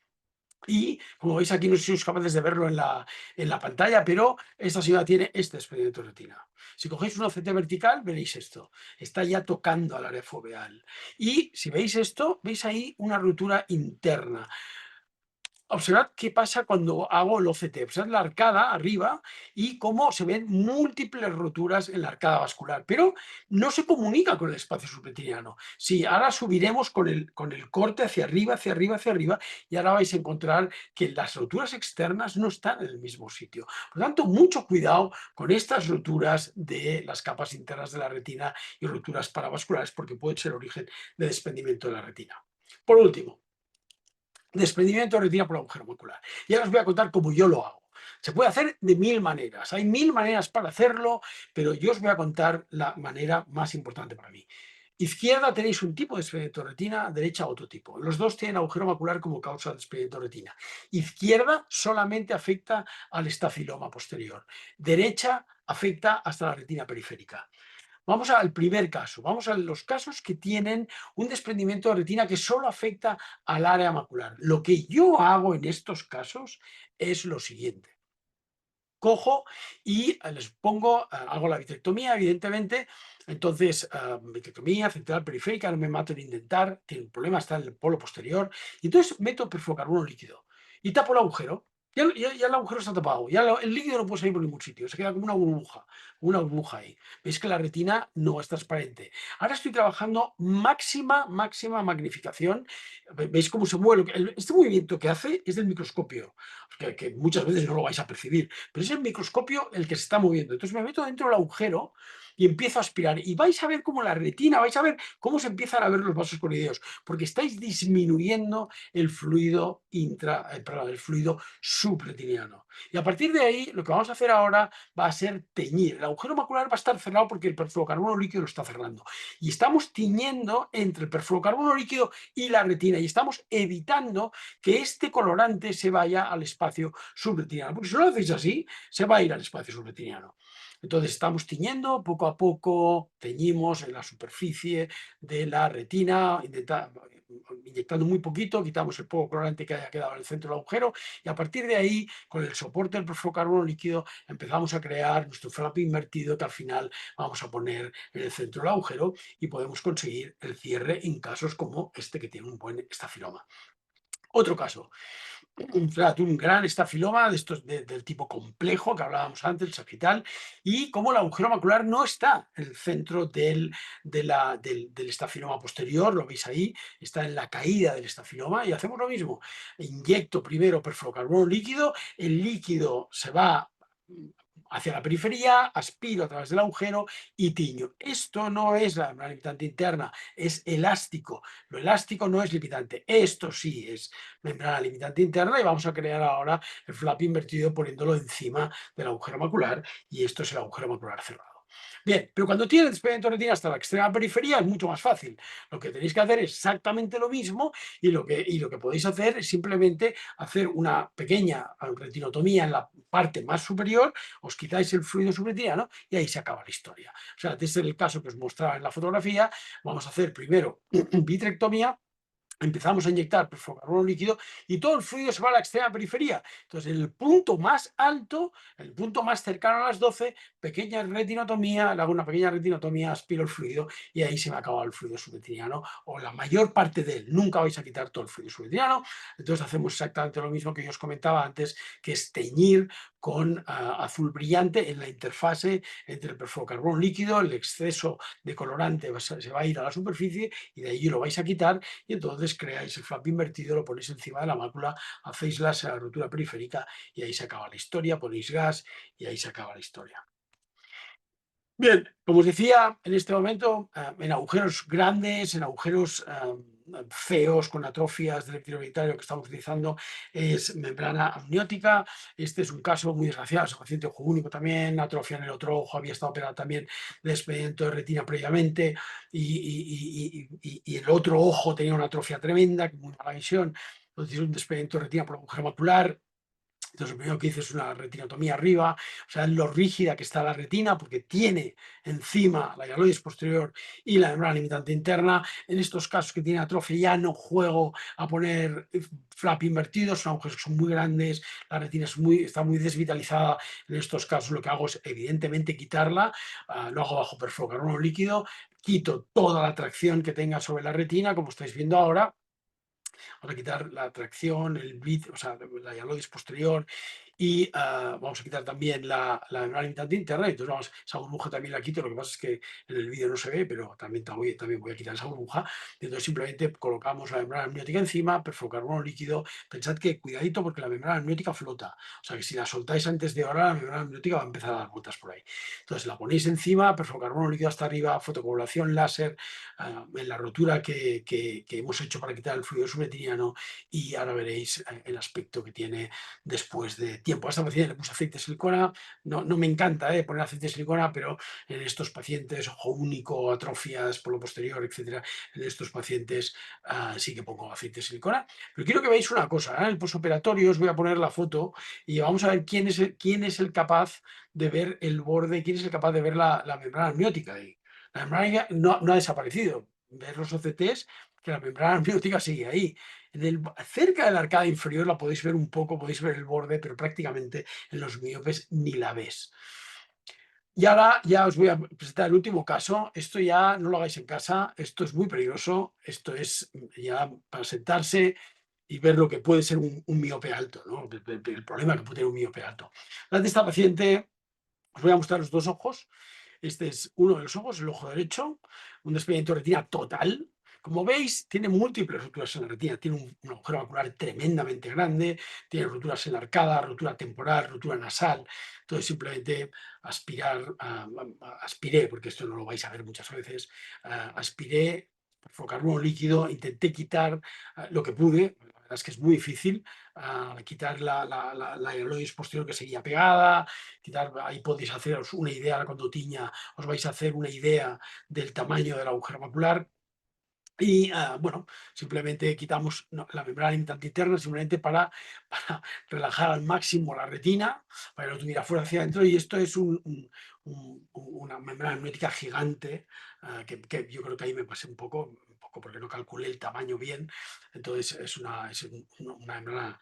Y como veis aquí, no sé si sois capaces de verlo en la pantalla, pero esta señora tiene este desprendimiento de retina. Si cogéis un OCT vertical, veréis esto. Está ya tocando al área foveal. Y si veis esto, veis ahí una rotura interna. Observad qué pasa cuando hago el OCT. Observad la arcada arriba y cómo se ven múltiples roturas en la arcada vascular, pero no se comunica con el espacio subretiniano. Sí, ahora subiremos con el corte hacia arriba, y ahora vais a encontrar que las roturas externas no están en el mismo sitio. Por lo tanto, mucho cuidado con estas roturas de las capas internas de la retina y roturas paravasculares, porque pueden ser origen de desprendimiento de la retina. Por último, desprendimiento de retina por agujero macular. Y ahora os voy a contar cómo yo lo hago. Se puede hacer de 1000 maneras. Hay 1000 maneras para hacerlo, pero yo os voy a contar la manera más importante para mí. Izquierda tenéis un tipo de desprendimiento de retina, derecha otro tipo. Los dos tienen agujero macular como causa de desprendimiento de retina. Izquierda solamente afecta al estafiloma posterior. Derecha afecta hasta la retina periférica. Vamos al primer caso, vamos a los casos que tienen un desprendimiento de retina que solo afecta al área macular. Lo que yo hago en estos casos es lo siguiente. Cojo y les pongo, hago la vitrectomía, evidentemente, entonces vitrectomía central periférica, no me mato en intentar, tiene un problema, está en el polo posterior, y entonces meto perfluorocarbono líquido y tapo el agujero. Ya el agujero está tapado, ya el líquido no puede salir por ningún sitio, se queda como una burbuja ahí. Veis que la retina no es transparente. Ahora estoy trabajando máxima magnificación. Veis cómo se mueve. Este movimiento que hace es del microscopio, que muchas veces no lo vais a percibir, pero es el microscopio el que se está moviendo. Entonces me meto dentro del agujero y empiezo a aspirar. Y vais a ver cómo la retina, vais a ver cómo se empiezan a ver los vasos coroideos, porque estáis disminuyendo el fluido el fluido subretiniano. Y a partir de ahí, lo que vamos a hacer ahora va a ser teñir. El agujero macular va a estar cerrado porque el perfluorocarbono líquido lo está cerrando. Y estamos tiñendo entre el perfluorocarbono líquido y la retina. Y estamos evitando que este colorante se vaya al espacio subretiniano. Porque si no lo hacéis así, se va a ir al espacio subretiniano. Entonces estamos tiñendo, poco a poco teñimos en la superficie de la retina, inyectando muy poquito, quitamos el poco colorante que haya quedado en el centro del agujero y a partir de ahí, con el soporte del perfluorocarbono líquido, empezamos a crear nuestro flap invertido que al final vamos a poner en el centro del agujero y podemos conseguir el cierre en casos como este que tiene un buen estafiloma. Otro caso, un gran estafiloma de estos del tipo complejo que hablábamos antes, el sagital, y como el agujero macular no está en el centro del estafiloma posterior, lo veis ahí, está en la caída del estafiloma y hacemos lo mismo. Inyecto primero perfluorocarbono líquido, el líquido se va hacia la periferia, aspiro a través del agujero y tiño. Esto no es la membrana limitante interna, es elástico. Lo elástico no es limitante. Esto sí es membrana limitante interna y vamos a crear ahora el flap invertido poniéndolo encima del agujero macular y esto es el agujero macular cerrado. Bien, pero cuando tienes despegamiento de retina hasta la extrema periferia es mucho más fácil. Lo que tenéis que hacer es exactamente lo mismo y lo que podéis hacer es simplemente hacer una pequeña retinotomía en la parte más superior, os quitáis el fluido subretiniano y ahí se acaba la historia. O sea, este es el caso que os mostraba en la fotografía. Vamos a hacer primero vitrectomía. Empezamos a inyectar perfluorocarbono líquido y todo el fluido se va a la extrema periferia. Entonces, en el punto más alto, el punto más cercano a las 12, pequeña retinotomía, le hago una pequeña retinotomía, aspiro el fluido y ahí se me acaba el fluido subretiniano o la mayor parte de él. Nunca vais a quitar todo el fluido subretiniano. Entonces, hacemos exactamente lo mismo que yo os comentaba antes, que es teñir con azul brillante en la interfase entre el perfluorocarbono líquido, el exceso de colorante se va a ir a la superficie y de allí lo vais a quitar y entonces creáis el flap invertido, lo ponéis encima de la mácula, hacéis la rotura periférica y ahí se acaba la historia, ponéis gas y ahí se acaba la historia. Bien, como os decía, en este momento, en agujeros grandes, en agujeros feos, con atrofias del epitelio originario que estamos utilizando, es membrana amniótica. Este es un caso muy desgraciado, es un paciente ojo único también, atrofia en el otro ojo, había estado operado también de despegamiento de retina previamente y el otro ojo tenía una atrofia tremenda, muy mala visión. Entonces, un despegamiento de retina por agujero macular. Entonces, lo primero que hice es una retinotomía arriba, o sea, lo rígida que está la retina, porque tiene encima la hialoides posterior y la membrana limitante interna. En estos casos que tiene atrofia ya no juego a poner flap invertidos, son agujeros que son muy grandes, la retina está muy desvitalizada. En estos casos lo que hago es evidentemente quitarla, lo hago bajo perfluorocarbono líquido, quito toda la tracción que tenga sobre la retina, como estáis viendo ahora. Vamos a quitar la tracción, el bit, o sea, la hialoides posterior y vamos a quitar también la membrana limitante interna. Entonces, vamos, esa burbuja también la quito. Lo que pasa es que en el vídeo no se ve, pero también voy a quitar esa burbuja. Entonces, simplemente colocamos la membrana amniótica encima, perfluorocarbono líquido. Pensad que cuidadito porque la membrana amniótica flota. O sea, que si la soltáis antes de ahora, la membrana amniótica va a empezar a dar vueltas por ahí. Entonces, la ponéis encima, perfluorocarbono líquido hasta arriba, fotocoagulación láser en la rotura que hemos hecho para quitar el fluido subretiniano y ahora veréis el aspecto que tiene después de tiempo. A esta paciente le puse aceite de silicona, no me encanta poner aceite de silicona, pero en estos pacientes, ojo único, atrofias por lo posterior, etcétera, en estos pacientes sí que pongo aceite de silicona. Pero quiero que veáis una cosa, en el postoperatorio os voy a poner la foto y vamos a ver quién es el capaz de ver el borde, quién es el capaz de ver la membrana amniótica ahí. La membrana no ha desaparecido. Ver los OCTs, que la membrana amniótica sigue ahí. Cerca de la arcada inferior la podéis ver un poco, podéis ver el borde, pero prácticamente en los miopes ni la ves. Y ahora ya os voy a presentar el último caso. Esto ya no lo hagáis en casa, esto es muy peligroso, esto es ya para sentarse y ver lo que puede ser un miope alto, ¿no? El problema que puede tener un miope alto. Ante esta paciente os voy a mostrar los dos ojos. Este es uno de los ojos, el ojo derecho, un despegamiento de retina total. Como veis, tiene múltiples roturas en la retina. Tiene un agujero macular tremendamente grande, tiene roturas en la arcada, rotura temporal, rotura nasal. Entonces, simplemente aspiré, porque esto no lo vais a ver muchas veces, aspiré perfluorocarbono líquido, intenté quitar lo que pude. La verdad es que es muy difícil quitar la hialoides posterior que seguía pegada, ahí podéis haceros una idea cuando tiña, os vais a hacer una idea del tamaño del agujero macular. Y bueno, simplemente quitamos la membrana limitante interna simplemente para relajar al máximo la retina, para que no tuviera fuerza hacia adentro. Y esto es una membrana amniótica gigante, que yo creo que ahí me pasé un poco porque no calculé el tamaño bien. Entonces es una membrana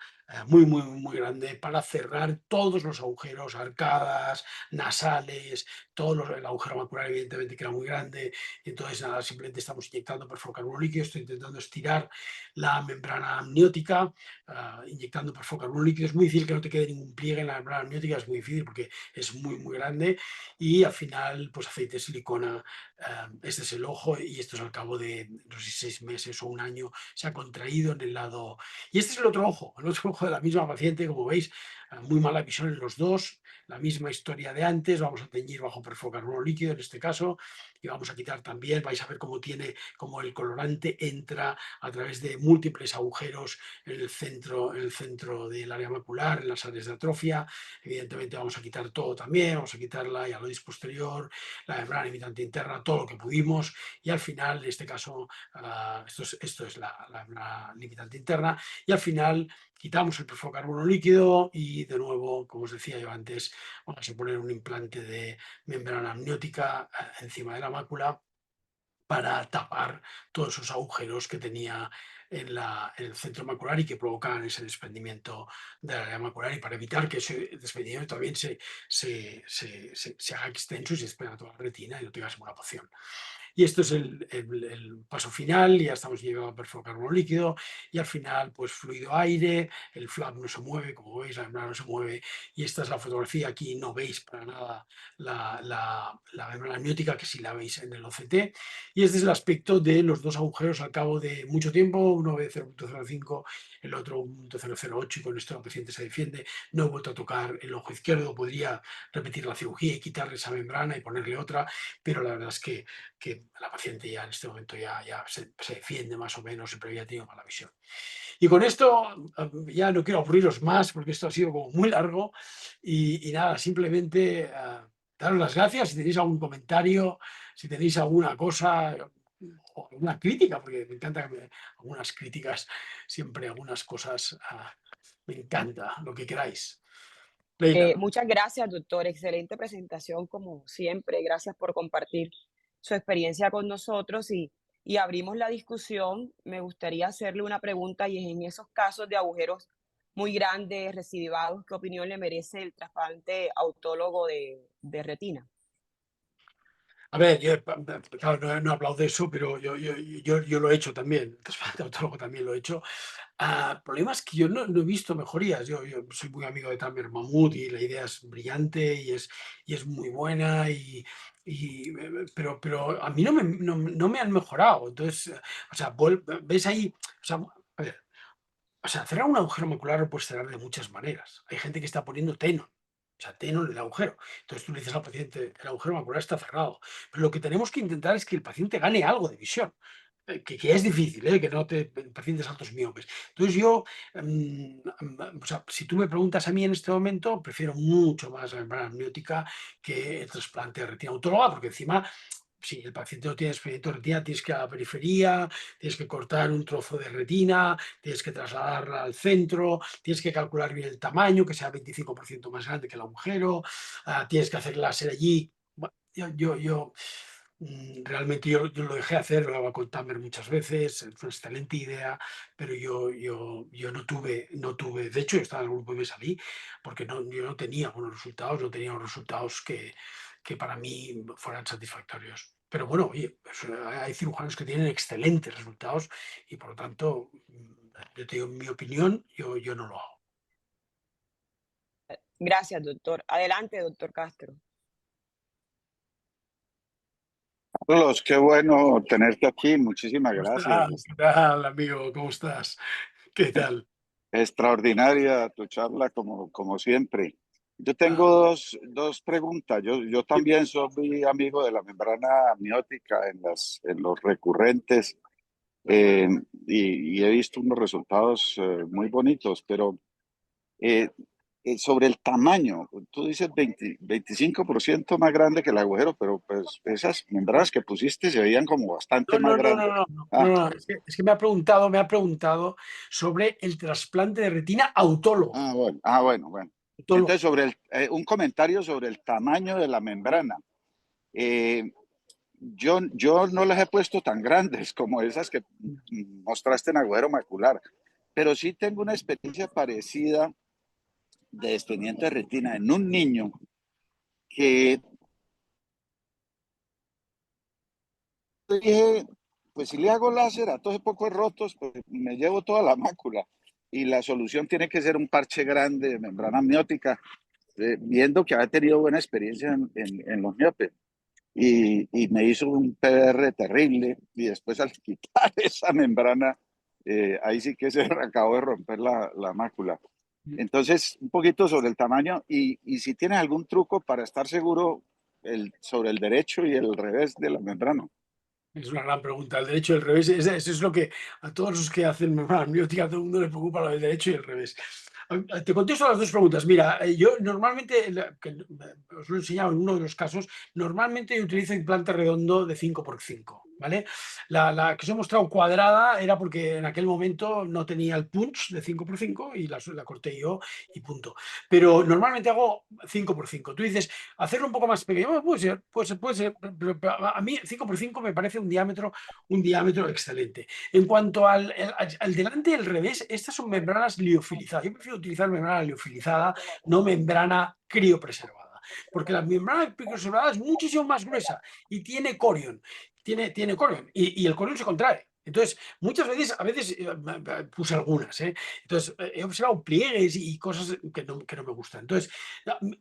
muy grande para cerrar todos los agujeros, arcadas, nasales, el agujero macular evidentemente que era muy grande. Entonces nada, simplemente estamos inyectando perfluorocarbono líquido, estoy intentando estirar la membrana amniótica, inyectando perfluorocarbono líquido. Es muy difícil que no te quede ningún pliegue en la membrana amniótica, es muy difícil porque es muy grande y al final pues aceite de silicona. Este es el ojo y esto es al cabo de no sé, 6 meses o un año se ha contraído en el lado. Y este es el otro ojo de la misma paciente, como veis, muy mala visión en los dos, la misma historia de antes, vamos a teñir bajo perfocarbono líquido en este caso, y vamos a quitar también, vais a ver cómo el colorante entra a través de múltiples agujeros en el centro del área macular, en las áreas de atrofia. Evidentemente vamos a quitar todo también, vamos a quitar la hialodis posterior, la membrana limitante interna, todo lo que pudimos, y al final, en este caso, esto es la membrana limitante interna, y al final quitamos el perfocarbono líquido y, de nuevo, como os decía yo antes, vamos a poner un implante de membrana amniótica encima de la mácula para tapar todos esos agujeros que tenía en el centro macular y que provocaban ese desprendimiento de la área macular, y para evitar que ese desprendimiento también se haga extenso y se desprenda toda la retina y no tengas ninguna poción. Y esto es el paso final, ya estamos llegando a perfocarbono líquido, y al final, pues fluido aire, el flap no se mueve, como veis, la membrana no se mueve, y esta es la fotografía. Aquí no veis para nada la membrana amniótica, que sí la veis en el OCT, y este es el aspecto de los dos agujeros al cabo de mucho tiempo, uno de 0.05, el otro 1.008, y con esto el paciente se defiende. No he vuelto a tocar el ojo izquierdo, podría repetir la cirugía y quitarle esa membrana y ponerle otra, pero la verdad es que la paciente ya en este momento ya se defiende más o menos, pero ya ha tenido mala visión. Y con esto ya no quiero aburriros más, porque esto ha sido como muy largo, y nada, simplemente daros las gracias. Si tenéis algún comentario, si tenéis alguna cosa o alguna crítica, porque me encanta algunas críticas, siempre algunas cosas, me encanta lo que queráis. Leila. Muchas gracias, doctor. Excelente presentación, como siempre. Gracias por compartir su experiencia con nosotros y abrimos la discusión. Me gustaría hacerle una pregunta, y es: en esos casos de agujeros muy grandes, recidivados, ¿qué opinión le merece el trasplante autólogo de retina? A ver, yo, claro, no he hablado de eso, pero yo lo he hecho también. Trasplante autólogo también lo he hecho. El problema es que yo no he visto mejorías. Yo soy muy amigo de Tamer Mahmoud, y la idea es brillante y es muy buena, pero a mí no me han mejorado. Entonces, o sea, ves ahí, o sea, a ver, o sea, cerrar un agujero macular lo puedes cerrar de muchas maneras. Hay gente que está poniendo Tenon, o sea, Tenon en el agujero. Entonces tú le dices al paciente: el agujero macular está cerrado. Pero lo que tenemos que intentar es que el paciente gane algo de visión, que es difícil, que no te pacientes altos miopes. Entonces yo, o sea, si tú me preguntas a mí en este momento, prefiero mucho más la membrana amniótica que el trasplante de retina autóloga, porque encima, si el paciente no tiene desprendimiento de retina, tienes que ir a la periferia, tienes que cortar un trozo de retina, tienes que trasladarla al centro, tienes que calcular bien el tamaño, que sea 25% más grande que el agujero, tienes que hacer láser allí. Bueno, realmente yo lo dejé hacer, lo hago con Tamer muchas veces, es una excelente idea, pero yo no tuve, de hecho yo estaba en el grupo y me salí, porque yo no tenía buenos resultados, no tenía unos resultados que para mí fueran satisfactorios. Pero bueno, oye, pues, hay cirujanos que tienen excelentes resultados, y por lo tanto, yo te digo mi opinión, yo no lo hago. Gracias, doctor. Adelante, doctor Castro. Carlos, qué bueno tenerte aquí. Muchísimas ¿Cómo gracias. estás? ¿Qué tal, amigo? ¿Cómo estás? ¿Qué tal? Extraordinaria tu charla, como siempre. Yo tengo Ah, dos preguntas. Yo también soy amigo de la membrana amniótica en los recurrentes, eh, y he visto unos resultados muy bonitos, pero eh, sobre el tamaño, tú dices 25% más grande que el agujero, pero pues esas membranas que pusiste se veían como bastante No, más no, no, no, grandes. no, no, Ah, no, no, es que me ha preguntado sobre el trasplante de retina autólogo. bueno. Autólogo. Entonces, un comentario sobre el tamaño de la membrana. Eh, yo no las he puesto tan grandes como esas que mostraste en agujero macular, pero sí tengo una experiencia parecida de desprendimiento de retina en un niño que dije, pues si le hago láser a todos esos pocos rotos, pues me llevo toda la mácula. Y la solución tiene que ser un parche grande de membrana amniótica, viendo que había tenido buena experiencia en los miopes. Y me hizo un PDR terrible, y después al quitar esa membrana, ahí sí que se acabó de romper la mácula. Entonces, un poquito sobre el tamaño y si tienes algún truco para estar seguro sobre el derecho y el revés de la membrana. Es una gran pregunta. El derecho y el revés, eso es lo que a todos los que hacen membrana amniótica, a todo el mundo le preocupa lo del derecho y el revés. Te contesto las dos preguntas. Mira, yo normalmente, os lo he enseñado en uno de los casos, normalmente yo utilizo implante redondo de 5x5, ¿vale? La que os he mostrado cuadrada era porque en aquel momento no tenía el punch de 5x5 y la corté yo y punto. Pero normalmente hago 5x5. Tú dices, hacerlo un poco más pequeño, bueno, puede ser, pero a mí 5x5 me parece un diámetro excelente. En cuanto al delante y el revés, estas son membranas liofilizadas. Yo prefiero utilizar membrana liofilizada, no membrana criopreservada, porque la membrana criopreservada es muchísimo más gruesa y tiene corion, tiene corion, y el corion se contrae. Entonces, muchas veces, a veces puse algunas, entonces he observado pliegues y cosas que no me gustan. Entonces,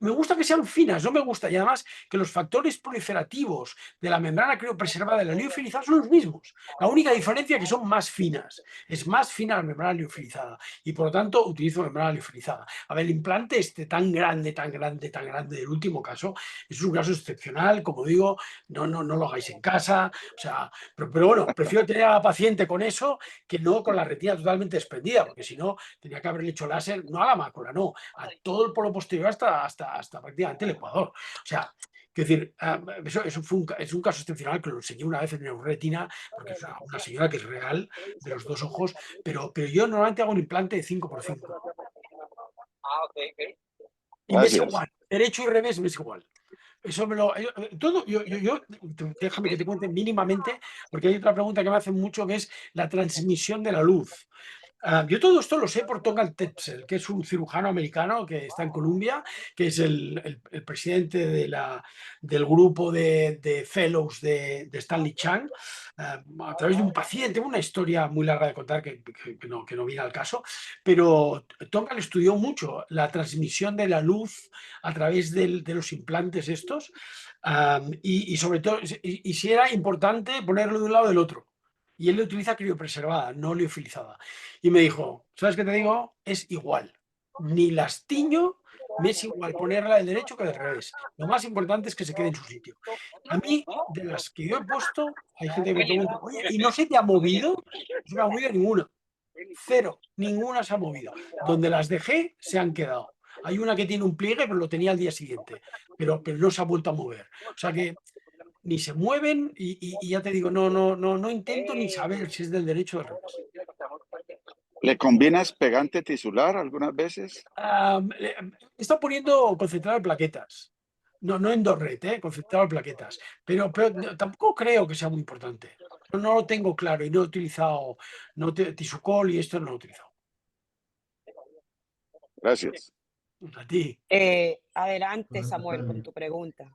me gusta que sean finas, no me gusta, y además que los factores proliferativos de la membrana criopreservada y la liofilizada son los mismos. La única diferencia es que son más finas. Es más fina la membrana liofilizada y por lo tanto utilizo membrana liofilizada. A ver, el implante tan grande del último caso, es un caso excepcional, como digo, no lo hagáis en casa, o sea, pero bueno, prefiero tener a la paciente con eso que no con la retina totalmente expendida, porque si no, tenía que haberle hecho láser, no a la mácula, no, a todo el polo posterior hasta prácticamente el ecuador. O sea, quiero decir, eso es un caso excepcional que lo enseñé una vez en Neuretina, porque es una señora que es real de los dos ojos, pero yo normalmente hago un implante de 5x5 y me es Gracias. igual, derecho y revés me es igual. Eso me lo. Todo, déjame que te cuente mínimamente, porque hay otra pregunta que me hacen mucho que es la transmisión de la luz. Yo todo esto lo sé por Tongal Tetzel, que es un cirujano americano que está en Columbia, que es el presidente del grupo de fellows de Stanley Chang, a través de un paciente, una historia muy larga de contar que no viene al caso, pero Tongal estudió mucho la transmisión de la luz a través de los implantes estos, y sobre todo, y si era importante ponerlo de un lado del otro. Y él lo utiliza criopreservada, no liofilizada. Y me dijo, ¿sabes qué te digo? Es igual. Ni las tiño, me es igual ponerla del derecho que del revés. Lo más importante es que se quede en su sitio. A mí, de las que yo he puesto, hay gente que me pregunta, oye, ¿y no se te ha movido? No se me ha movido ninguna. Cero, ninguna se ha movido. Donde las dejé, se han quedado. Hay una que tiene un pliegue, pero lo tenía al día siguiente, pero no se ha vuelto a mover. O sea que ni se mueven y ya te digo, no intento ni saber si es del derecho o del revés. ¿Le combinas pegante tisular algunas veces? He estado poniendo concentrado de plaquetas. No en Dorret, concentrado de plaquetas. Pero tampoco creo que sea muy importante. No lo tengo claro y no he utilizado Tisukol y esto no lo he utilizado. Gracias. A ti. Adelante, Samuel, con tu pregunta.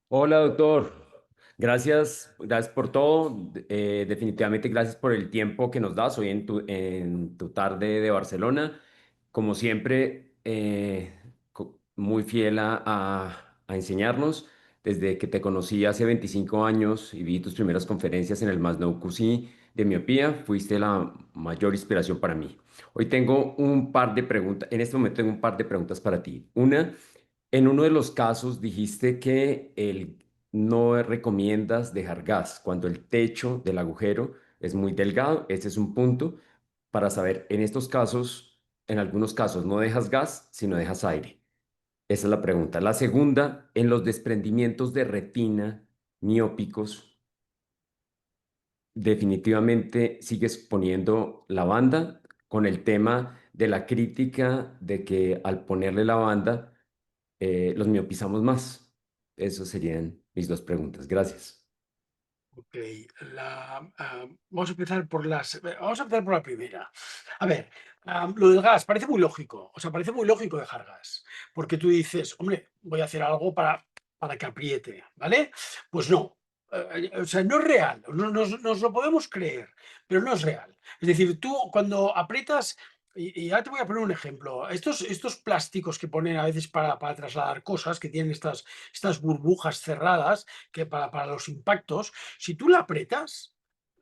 Hola, doctor. Gracias por todo. Definitivamente gracias por el tiempo que nos das hoy en tu tarde de Barcelona. Como siempre, muy fiel a enseñarnos. Desde que te conocí hace 25 años y vi tus primeras conferencias en el Masnou QC de miopía, fuiste la mayor inspiración para mí. Hoy tengo un par de preguntas, en este momento tengo un par de preguntas para ti. Una, en uno de los casos dijiste que no recomiendas dejar gas cuando el techo del agujero es muy delgado. Ese es un punto para saber, en estos casos, en algunos casos no dejas gas, sino dejas aire. Esa es la pregunta. La segunda, en los desprendimientos de retina miópicos, definitivamente sigues poniendo la banda con el tema de la crítica de que al ponerle la banda los miopizamos más. Esas serían mis dos preguntas. Gracias. Ok, vamos a empezar por la primera. A ver, lo del gas parece muy lógico, o sea, parece muy lógico dejar gas, porque tú dices, hombre, voy a hacer algo para que apriete, ¿vale? Pues no, o sea, no es real, nos lo podemos creer, pero no es real. Es decir, tú cuando aprietas, y ahora te voy a poner un ejemplo, estos plásticos que ponen a veces para trasladar cosas, que tienen estas burbujas cerradas, que para los impactos, si tú la apretas,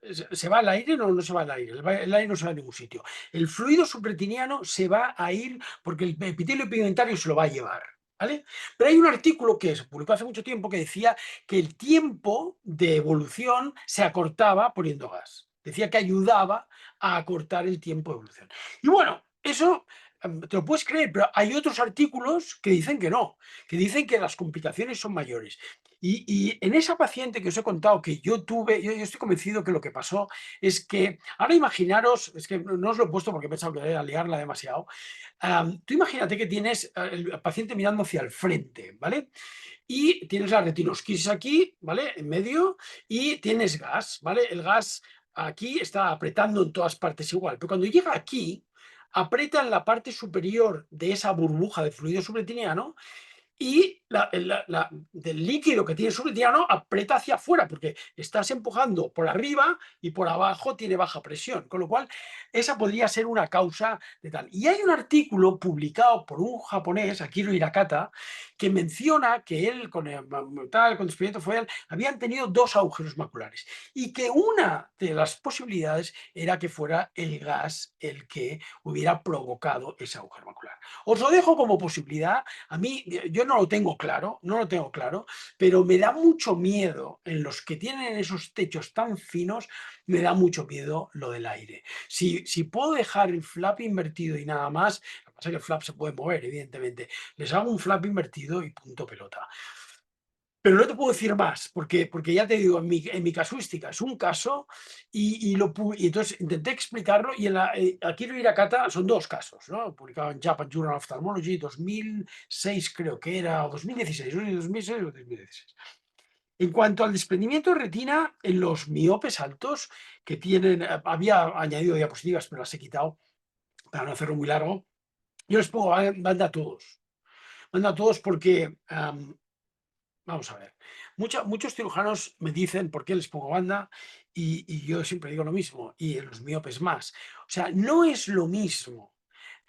¿Se va al aire? No, no se va al aire. El aire no se va a ningún sitio. El fluido subretiniano se va a ir porque el epitelio pigmentario se lo va a llevar. ¿Vale? Pero hay un artículo que se publicó hace mucho tiempo que decía que el tiempo de evolución se acortaba poniendo gas. Decía que ayudaba a acortar el tiempo de evolución. Y bueno, eso te lo puedes creer, pero hay otros artículos que dicen que no, que dicen que las complicaciones son mayores. Y en esa paciente que os he contado que yo tuve, yo estoy convencido que lo que pasó es que, ahora imaginaros, es que no os lo he puesto porque he pensado que era liarla demasiado, tú imagínate que tienes el paciente mirando hacia el frente, ¿vale? Y tienes la retinosquisis aquí, ¿vale? En medio, y tienes gas, ¿vale? El gas aquí está apretando en todas partes igual, pero cuando llega aquí, aprieta en la parte superior de esa burbuja de fluido subretiniano y del líquido que tiene subretiniano aprieta hacia afuera porque estás empujando por arriba y por abajo tiene baja presión, con lo cual esa podría ser una causa de tal. Y hay un artículo publicado por un japonés, Akiro Hirakata, que menciona que él con el descubrimiento fue él, habían tenido 2 agujeros maculares y que una de las posibilidades era que fuera el gas el que hubiera provocado ese agujero macular. Os lo dejo como posibilidad. A mí, yo no lo tengo claro, pero me da mucho miedo en los que tienen esos techos tan finos, me da mucho miedo lo del aire. Si puedo dejar el flap invertido y nada más, lo que pasa es que el flap se puede mover, evidentemente, les hago un flap invertido y punto pelota. Pero no te puedo decir más, porque ya te digo, en mi casuística es un caso y entonces intenté explicarlo y aquí en Hirakata son 2 casos, ¿no? Publicado en Japan Journal of Ophthalmology 2006 creo que era, o 2016, ¿no? 2006 o 2016. En cuanto al desprendimiento de retina en los miopes altos que tienen, había añadido diapositivas pero las he quitado para no hacerlo muy largo, yo les pongo banda a todos porque... vamos a ver, muchos cirujanos me dicen por qué les pongo banda y yo siempre digo lo mismo, y en los miopes más. O sea, no es lo mismo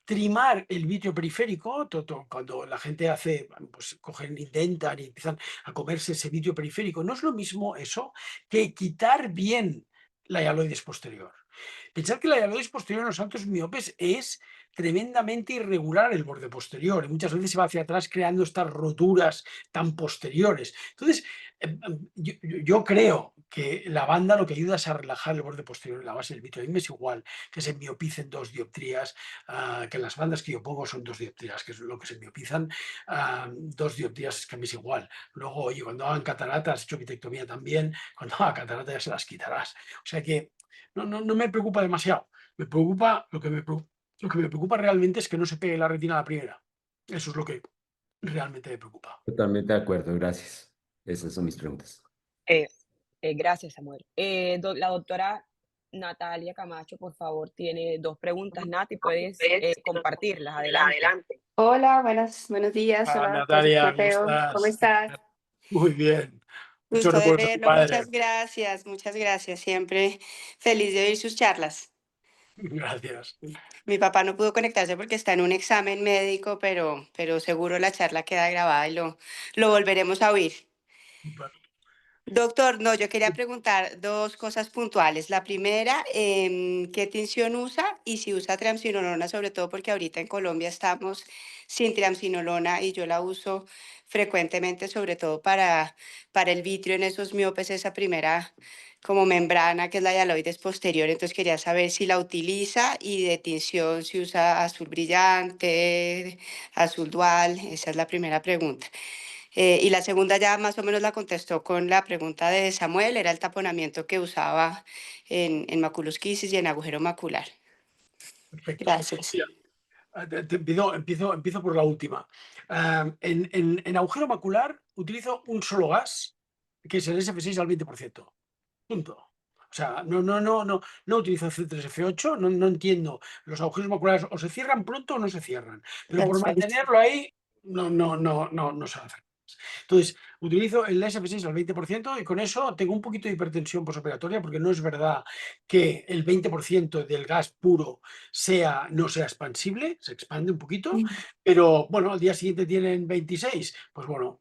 trimar el vitrio periférico, cuando la gente hace, pues cogen, intentan y empiezan a comerse ese vitrio periférico, no es lo mismo eso que quitar bien la hialoides posterior. Pensar que la hialoides posterior en los altos miopes es tremendamente irregular el borde posterior y muchas veces se va hacia atrás creando estas roturas tan posteriores. Entonces, yo creo que la banda lo que ayuda es a relajar el borde posterior en la base del vitrio. A mí me es igual que se miopicen 2 dioptrías, que las bandas que yo pongo son 2 dioptrías, que es lo que se miopizan. 2 dioptrías es que a mí es igual. Luego, oye, cuando hagan cataratas, he hecho vitrectomía también, cuando hagan cataratas ya se las quitarás. O sea que no me preocupa demasiado. Me preocupa, lo que me preocupa realmente es que no se pegue la retina a la primera. Eso es lo que realmente me preocupa. Totalmente de acuerdo, gracias. Esas son mis preguntas. Eh, gracias, Samuel. La doctora Natalia Camacho, por favor, tiene 2 preguntas. Nati, puedes compartirlas. Adelante. Hola, buenos días. Hola, doctor Natalia, ¿cómo Mateo. ¿Cómo estás? estás? Muy bien. Muchos Gusto de recuerdos a tu verlo. padre. Muchas gracias. Siempre feliz de oír sus charlas. Gracias. Mi papá no pudo conectarse porque está en un examen médico, pero seguro la charla queda grabada y lo volveremos a oír. Bueno, Doctor, no, yo quería preguntar 2 cosas puntuales. La primera, ¿qué tinción usa? Y si usa triamcinolona, sobre todo porque ahorita en Colombia estamos sin triamcinolona y yo la uso frecuentemente, sobre todo para el vitrio en esos miopes, esa primera como membrana que es la hialoides posterior. Entonces quería saber si la utiliza y de tinción si usa azul brillante, azul dual. Esa es la primera pregunta. Y la segunda ya más o menos la contestó con la pregunta de Samuel, era el taponamiento que usaba en maculosquisis y en agujero macular. perfecto. Gracias. Mira, empiezo por la última. En agujero macular utilizo un solo gas, que es el SF6 al 20%. Punto. O sea, no utilizo C3F8, no entiendo. Los agujeros maculares o se cierran pronto o no se cierran. Pero por Perfecto. mantenerlo ahí, no se hace. Entonces, utilizo el SF6 al 20% y con eso tengo un poquito de hipertensión posoperatoria porque no es verdad que el 20% del gas puro no sea expansible, se expande un poquito, pero bueno, al día siguiente tienen 26, pues bueno,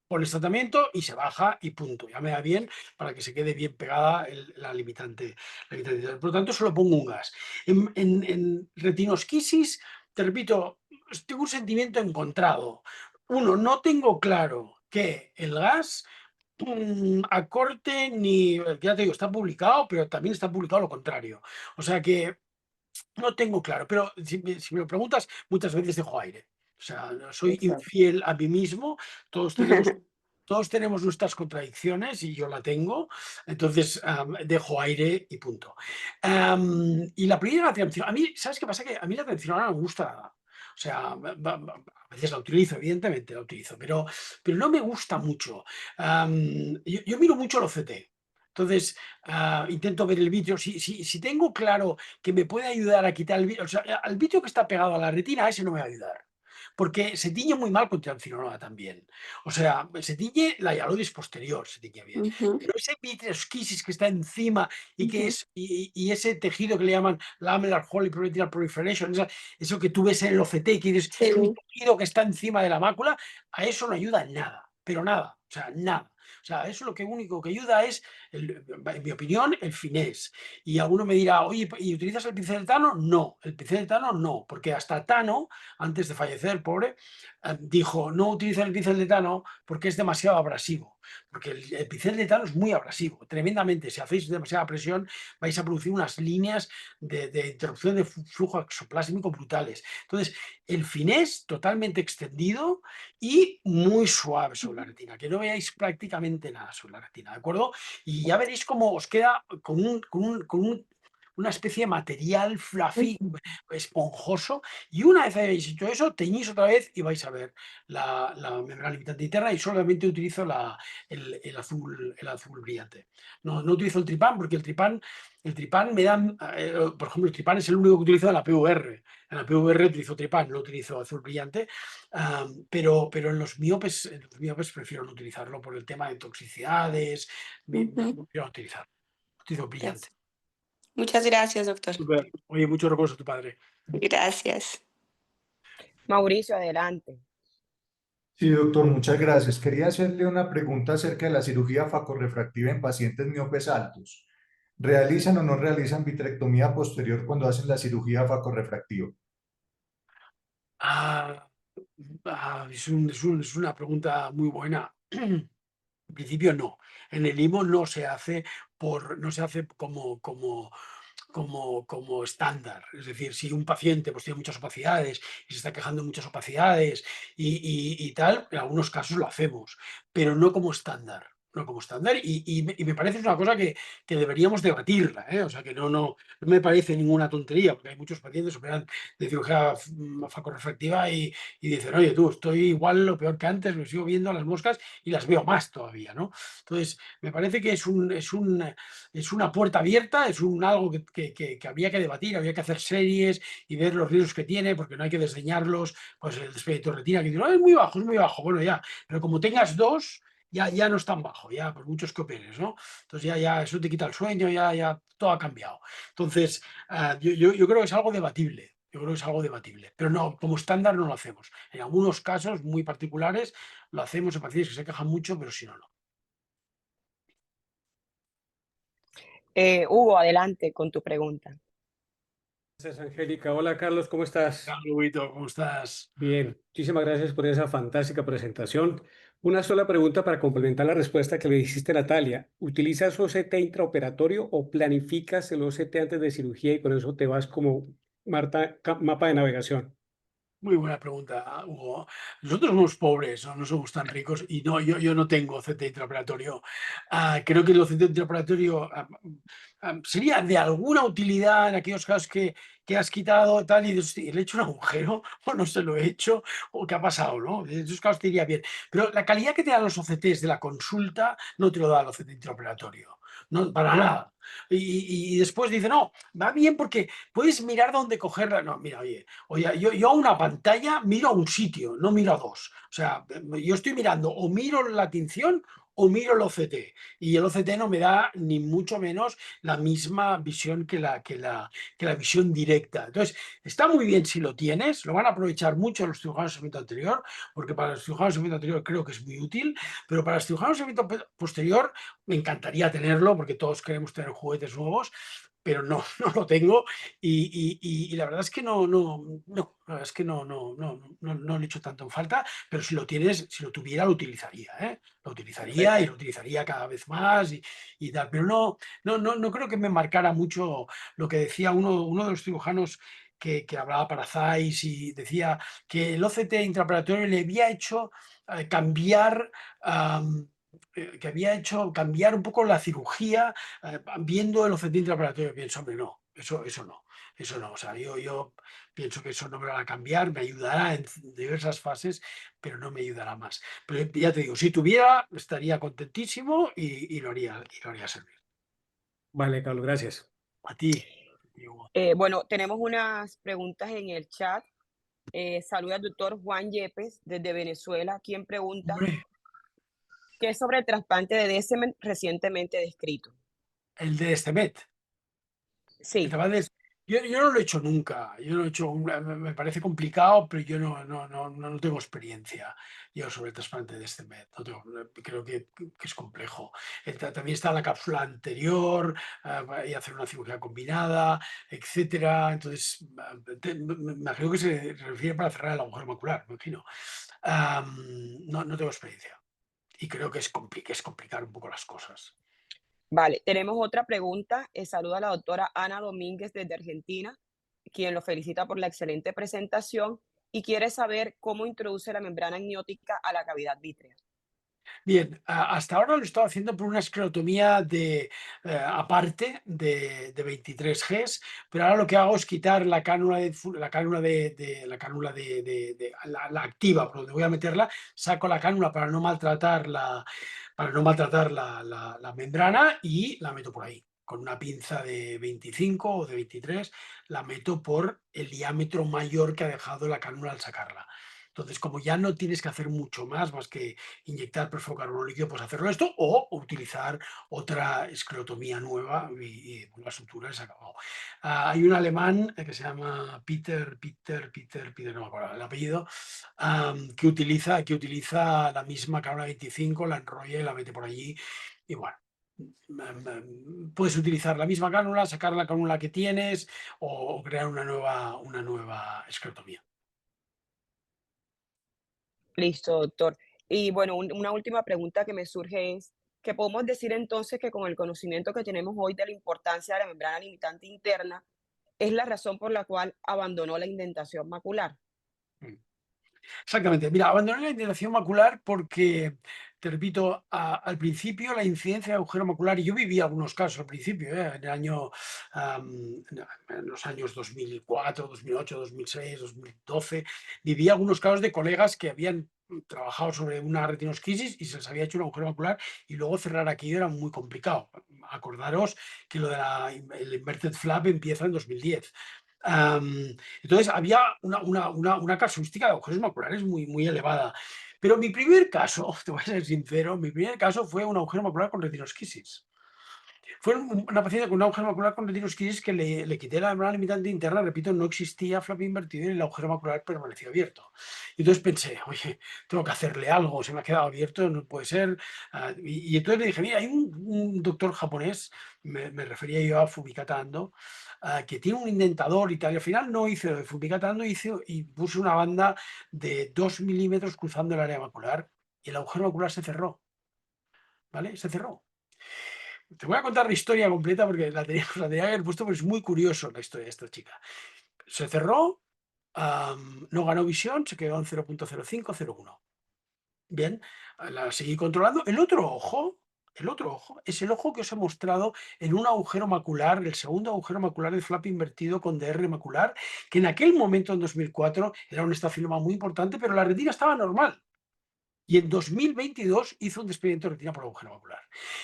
pones tratamiento y se baja y punto. Ya me da bien para que se quede bien pegada la limitante. Por lo tanto, solo pongo un gas. En retinosquisis, te repito, tengo un sentimiento encontrado. Uno, no tengo claro que el gas acorte ni, ya te digo, está publicado, pero también está publicado lo contrario. O sea que no tengo claro, pero si me lo preguntas, muchas veces dejo aire. O sea, no soy Exacto. infiel a mí mismo. Todos tenemos nuestras contradicciones y yo la tengo. Entonces, dejo aire y punto. Y la primera atención, a mí, ¿sabes qué pasa? Que a mí la atención ahora no me gusta nada. O sea, a veces la utilizo, evidentemente la utilizo, pero no me gusta mucho. Yo miro mucho el OCT. Entonces, intento ver el vídeo. Si tengo claro que me puede ayudar a quitar el vídeo, o sea, al vídeo que está pegado a la retina, ese no me va a ayudar. Porque se tiñe muy mal con triamcinolona también. O sea, se tiñe la hialodis posterior, se tiñe bien. Ujú, Pero ese vitreosquisis que está encima ujú. y ese tejido que le llaman lamellar Holy Retinal Proliferation, eso que tú ves en el OCT, que dices, es un Sí. tejido que está encima de la mácula, a eso no ayuda en nada, pero nada, o sea, nada. O sea, eso lo que único que ayuda es, en mi opinión, el finés. Y alguno me dirá, oye, ¿y utilizas el pincel de Tano? No, el pincel de Tano no, porque hasta Tano, antes de fallecer, pobre, dijo, no utilicen el pincel de Tano porque es demasiado abrasivo. Porque el pincel de Tano es muy abrasivo, tremendamente. Si hacéis demasiada presión, vais a producir unas líneas de interrupción de flujo exoplásmico brutales. Entonces, el finés totalmente extendido y muy suave sobre la retina, que no veáis prácticamente nada sobre la retina, ¿de acuerdo? Y ya veréis cómo os queda una especie de material fluffy, esponjoso, y una vez habéis hecho eso, teñís otra vez y vais a ver la membrana limitante interna, y solamente utilizo el azul brillante. No utilizo el tripán porque el tripán me da, por ejemplo, el tripán es el único que utilizo en la PVR. En la PVR utilizo tripán, no utilizo azul brillante, pero en los miopes prefiero no utilizarlo por el tema de toxicidades, Ujú. prefiero no utilizarlo, utilizo brillante. Gracias. Muchas gracias, doctor. Súper. Oye, mucho recuerdo a tu padre. Gracias. Mauricio, adelante. Sí, doctor, muchas gracias. Quería hacerle una pregunta acerca de la cirugía facorrefractiva en pacientes miopes altos. ¿Realizan o no realizan vitrectomía posterior cuando hacen la cirugía facorrefractiva? Ah, es una pregunta muy buena. En principio no. En el IMO no se hace como estándar. Es decir, si un paciente pues, tiene muchas opacidades y se está quejando de muchas opacidades y tal, en algunos casos lo hacemos, pero no como estándar. No como estándar, y me parece una cosa que deberíamos debatirla, ¿eh? O sea que no me parece ninguna tontería, porque hay muchos pacientes que operan de cirugía facorrefractiva y dicen, oye, tú, estoy igual o peor que antes, me sigo viendo a las moscas y las veo más todavía, ¿no? Entonces, me parece que es una puerta abierta, algo que habría que debatir, habría que hacer series y ver los riesgos que tiene, porque no hay que desdeñarlos, pues el despegue de retina, que dice, "No, es muy bajo, bueno, ya, pero como tengas dos, ya no es tan bajo, ya por muchos que operes, ¿no? Entonces ya eso te quita el sueño, ya todo ha cambiado. Entonces, yo creo que es algo debatible. Yo creo que es algo debatible, pero no, como estándar no lo hacemos. En algunos casos muy particulares lo hacemos en pacientes que se quejan mucho, pero si no, no. Hugo, adelante con tu pregunta. Gracias, Angélica. Hola, Carlos, ¿cómo estás? Hola, Huguito, ¿cómo estás? Bien, muchísimas gracias por esa fantástica presentación. Una sola pregunta para complementar la respuesta que le hiciste, Natalia. ¿Utilizas OCT intraoperatorio o planificas el OCT antes de cirugía y con eso te vas como mapa de navegación? Muy buena pregunta, Hugo. Nosotros somos pobres, no somos tan ricos y no, yo no tengo OCT intraoperatorio. Creo que el OCT intraoperatorio sería de alguna utilidad en aquellos casos que has quitado tal y dices, "Hostia, ¿le he hecho un agujero o no se lo he hecho o qué ha pasado, ¿no?". En esos casos te iría bien. Pero la calidad que te dan los OCTs de la consulta no te lo da el OCT intraoperatorio. No, para nada. Y después dice, no, va bien porque puedes mirar dónde cogerla. No, mira, oye, yo a una pantalla miro a un sitio, no miro a dos. O sea, yo estoy mirando o miro la tinción o miro el OCT. Y el OCT no me da ni mucho menos la misma visión que la visión directa. Entonces, está muy bien si lo tienes, lo van a aprovechar mucho los cirujanos de segmento anterior, porque para los cirujanos de segmento anterior creo que es muy útil, pero para los cirujanos de segmento posterior me encantaría tenerlo, porque todos queremos tener juguetes nuevos, pero no, no lo tengo y la verdad es que no, la verdad es que no le echo tanto en falta, pero si lo tienes, si lo tuviera, lo utilizaría, ¿eh? Lo utilizaría y lo utilizaría cada vez más y tal, pero no creo que me marcara mucho lo que decía uno de los cirujanos que hablaba para Zeiss y decía que el OCT intraoperatorio le había hecho cambiar... que había hecho cambiar un poco la cirugía viendo el OCT intraoperatorio. Pienso, hombre, no, eso no. Eso no, o sea, yo pienso que eso no me va a cambiar, me ayudará en diversas fases, pero no me ayudará más. Pero ya te digo, si tuviera, estaría contentísimo y lo haría servir. Vale, Carlos, gracias. A ti. Hugo. Bueno, tenemos unas preguntas en el chat. Saluda al doctor Juan Yepes desde Venezuela, quien pregunta Hombre, qué es sobre el trasplante de semen recientemente descrito. el de este Met. Sí, Yo no lo he hecho nunca, yo no lo he hecho, me parece complicado, pero yo no tengo experiencia yo sobre el trasplante de este MED. Creo que es complejo. También está la cápsula anterior y hacer una cirugía combinada, etcétera. Entonces, me imagino que se refiere para cerrar el agujero macular, me imagino. No tengo experiencia y creo que es complicar un poco las cosas. vale. Tenemos otra pregunta. Saluda a la doctora Ana Domínguez desde Argentina, quien lo felicita por la excelente presentación y quiere saber cómo introduce la membrana amniótica a la cavidad vítrea. Bien, hasta ahora lo he estado haciendo por una esclerotomía aparte de 23 Gs, pero ahora lo que hago es quitar la cánula la activa, por donde voy a meterla, saco la cánula para no maltratar la membrana y la meto por ahí. Con una pinza de 25 o de 23, la meto por el diámetro mayor que ha dejado la cánula al sacarla. Entonces, como ya no tienes que hacer mucho más que inyectar perfluorocarbono líquido, pues hacerlo esto o utilizar otra esclerotomía nueva y la sutura se acabó. Hay un alemán que se llama Peter, no me acuerdo el apellido, que utiliza la misma cánula 25, la enrolla y la mete por allí y bueno. Puedes utilizar la misma cánula, sacar la cánula que tienes o crear una nueva esclerotomía. Listo, doctor. Y bueno, una última pregunta que me surge es, ¿qué podemos decir entonces que con el conocimiento que tenemos hoy de la importancia de la membrana limitante interna, es la razón por la cual abandonó la indentación macular? Exactamente. Mira, abandoné la indentación macular porque, te repito, al principio la incidencia de agujero macular, y yo viví algunos casos al principio, en los años 2004, 2008, 2006, 2012, viví algunos casos de colegas que habían trabajado sobre una retinosquisis y se les había hecho un agujero macular y luego cerrar aquello era muy complicado. Acordaros que lo del inverted flap empieza en 2010. Entonces había una casuística de agujeros maculares muy elevada. Pero mi primer caso, te voy a ser sincero, mi primer caso fue un agujero macular con retinosquisis. Fue una paciente con un agujero macular con retinosquisis que le quité la membrana limitante interna, repito, no existía flap invertido y el agujero macular permaneció abierto. Y entonces pensé, oye, tengo que hacerle algo, se me ha quedado abierto, no puede ser. Y entonces le dije, mira, hay un doctor japonés, me refería yo a Fumikata Ando, que tiene un indentador y tal. Y al final no hice lo de Fumikata Ando, y puse una banda de 2 milímetros cruzando el área macular y el agujero macular se cerró. ¿Vale? Se cerró. Te voy a contar la historia completa porque la tenía que haber puesto, pero es muy curioso la historia de esta chica. Se cerró, no ganó visión, se quedó en 0.0501. Bien, la seguí controlando. El otro ojo es el ojo que os he mostrado en un agujero macular, el segundo agujero macular de flap invertido con DR macular, que en aquel momento, en 2004, era un estafinoma muy importante, pero la retina estaba normal. Y en 2022 hizo un desprendimiento de retina por agujero macular.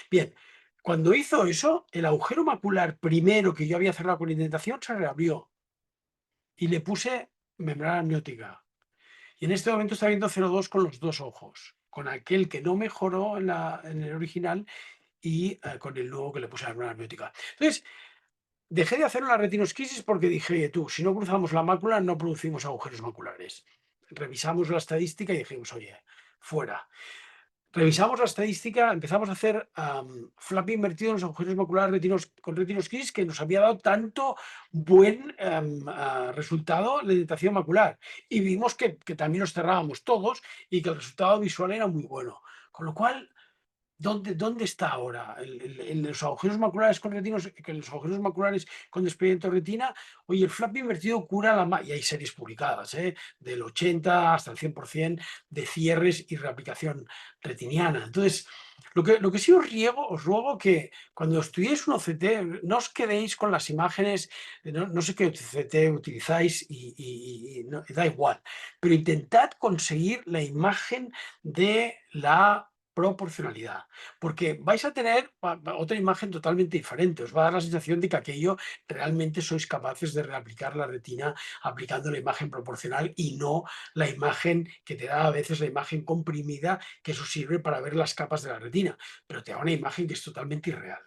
Bien, cuando hizo eso, el agujero macular primero que yo había cerrado con indentación se reabrió y le puse membrana amniótica. Y en este momento está viendo 0,2 con los dos ojos, con aquel que no mejoró en el original y con el nuevo que le puse la membrana amniótica. Entonces, dejé de hacer una retinosquisis porque dije, oye, tú, si no cruzamos la mácula, no producimos agujeros maculares. Revisamos la estadística y dijimos, oye, fuera. Revisamos la estadística, empezamos a hacer flap invertido en los agujeros maculares con retinosquisis que nos había dado tanto buen resultado la dilatación macular. Y vimos que también los cerrábamos todos y que el resultado visual era muy bueno. Con lo cual, ¿dónde está ahora? En los agujeros maculares con retinos, que en los agujeros maculares con desprendimiento de retina, oye, el flap invertido cura y hay series publicadas, del 80 hasta el 100% de cierres y reaplicación retiniana. Entonces, lo que sí os ruego que cuando estudiéis un OCT, no os quedéis con las imágenes, no sé qué OCT utilizáis y da igual, pero intentad conseguir la imagen de la proporcionalidad, porque vais a tener otra imagen totalmente diferente, os va a dar la sensación de que aquello realmente sois capaces de reaplicar la retina aplicando la imagen proporcional y no la imagen que te da a veces la imagen comprimida, que eso sirve para ver las capas de la retina, pero te da una imagen que es totalmente irreal.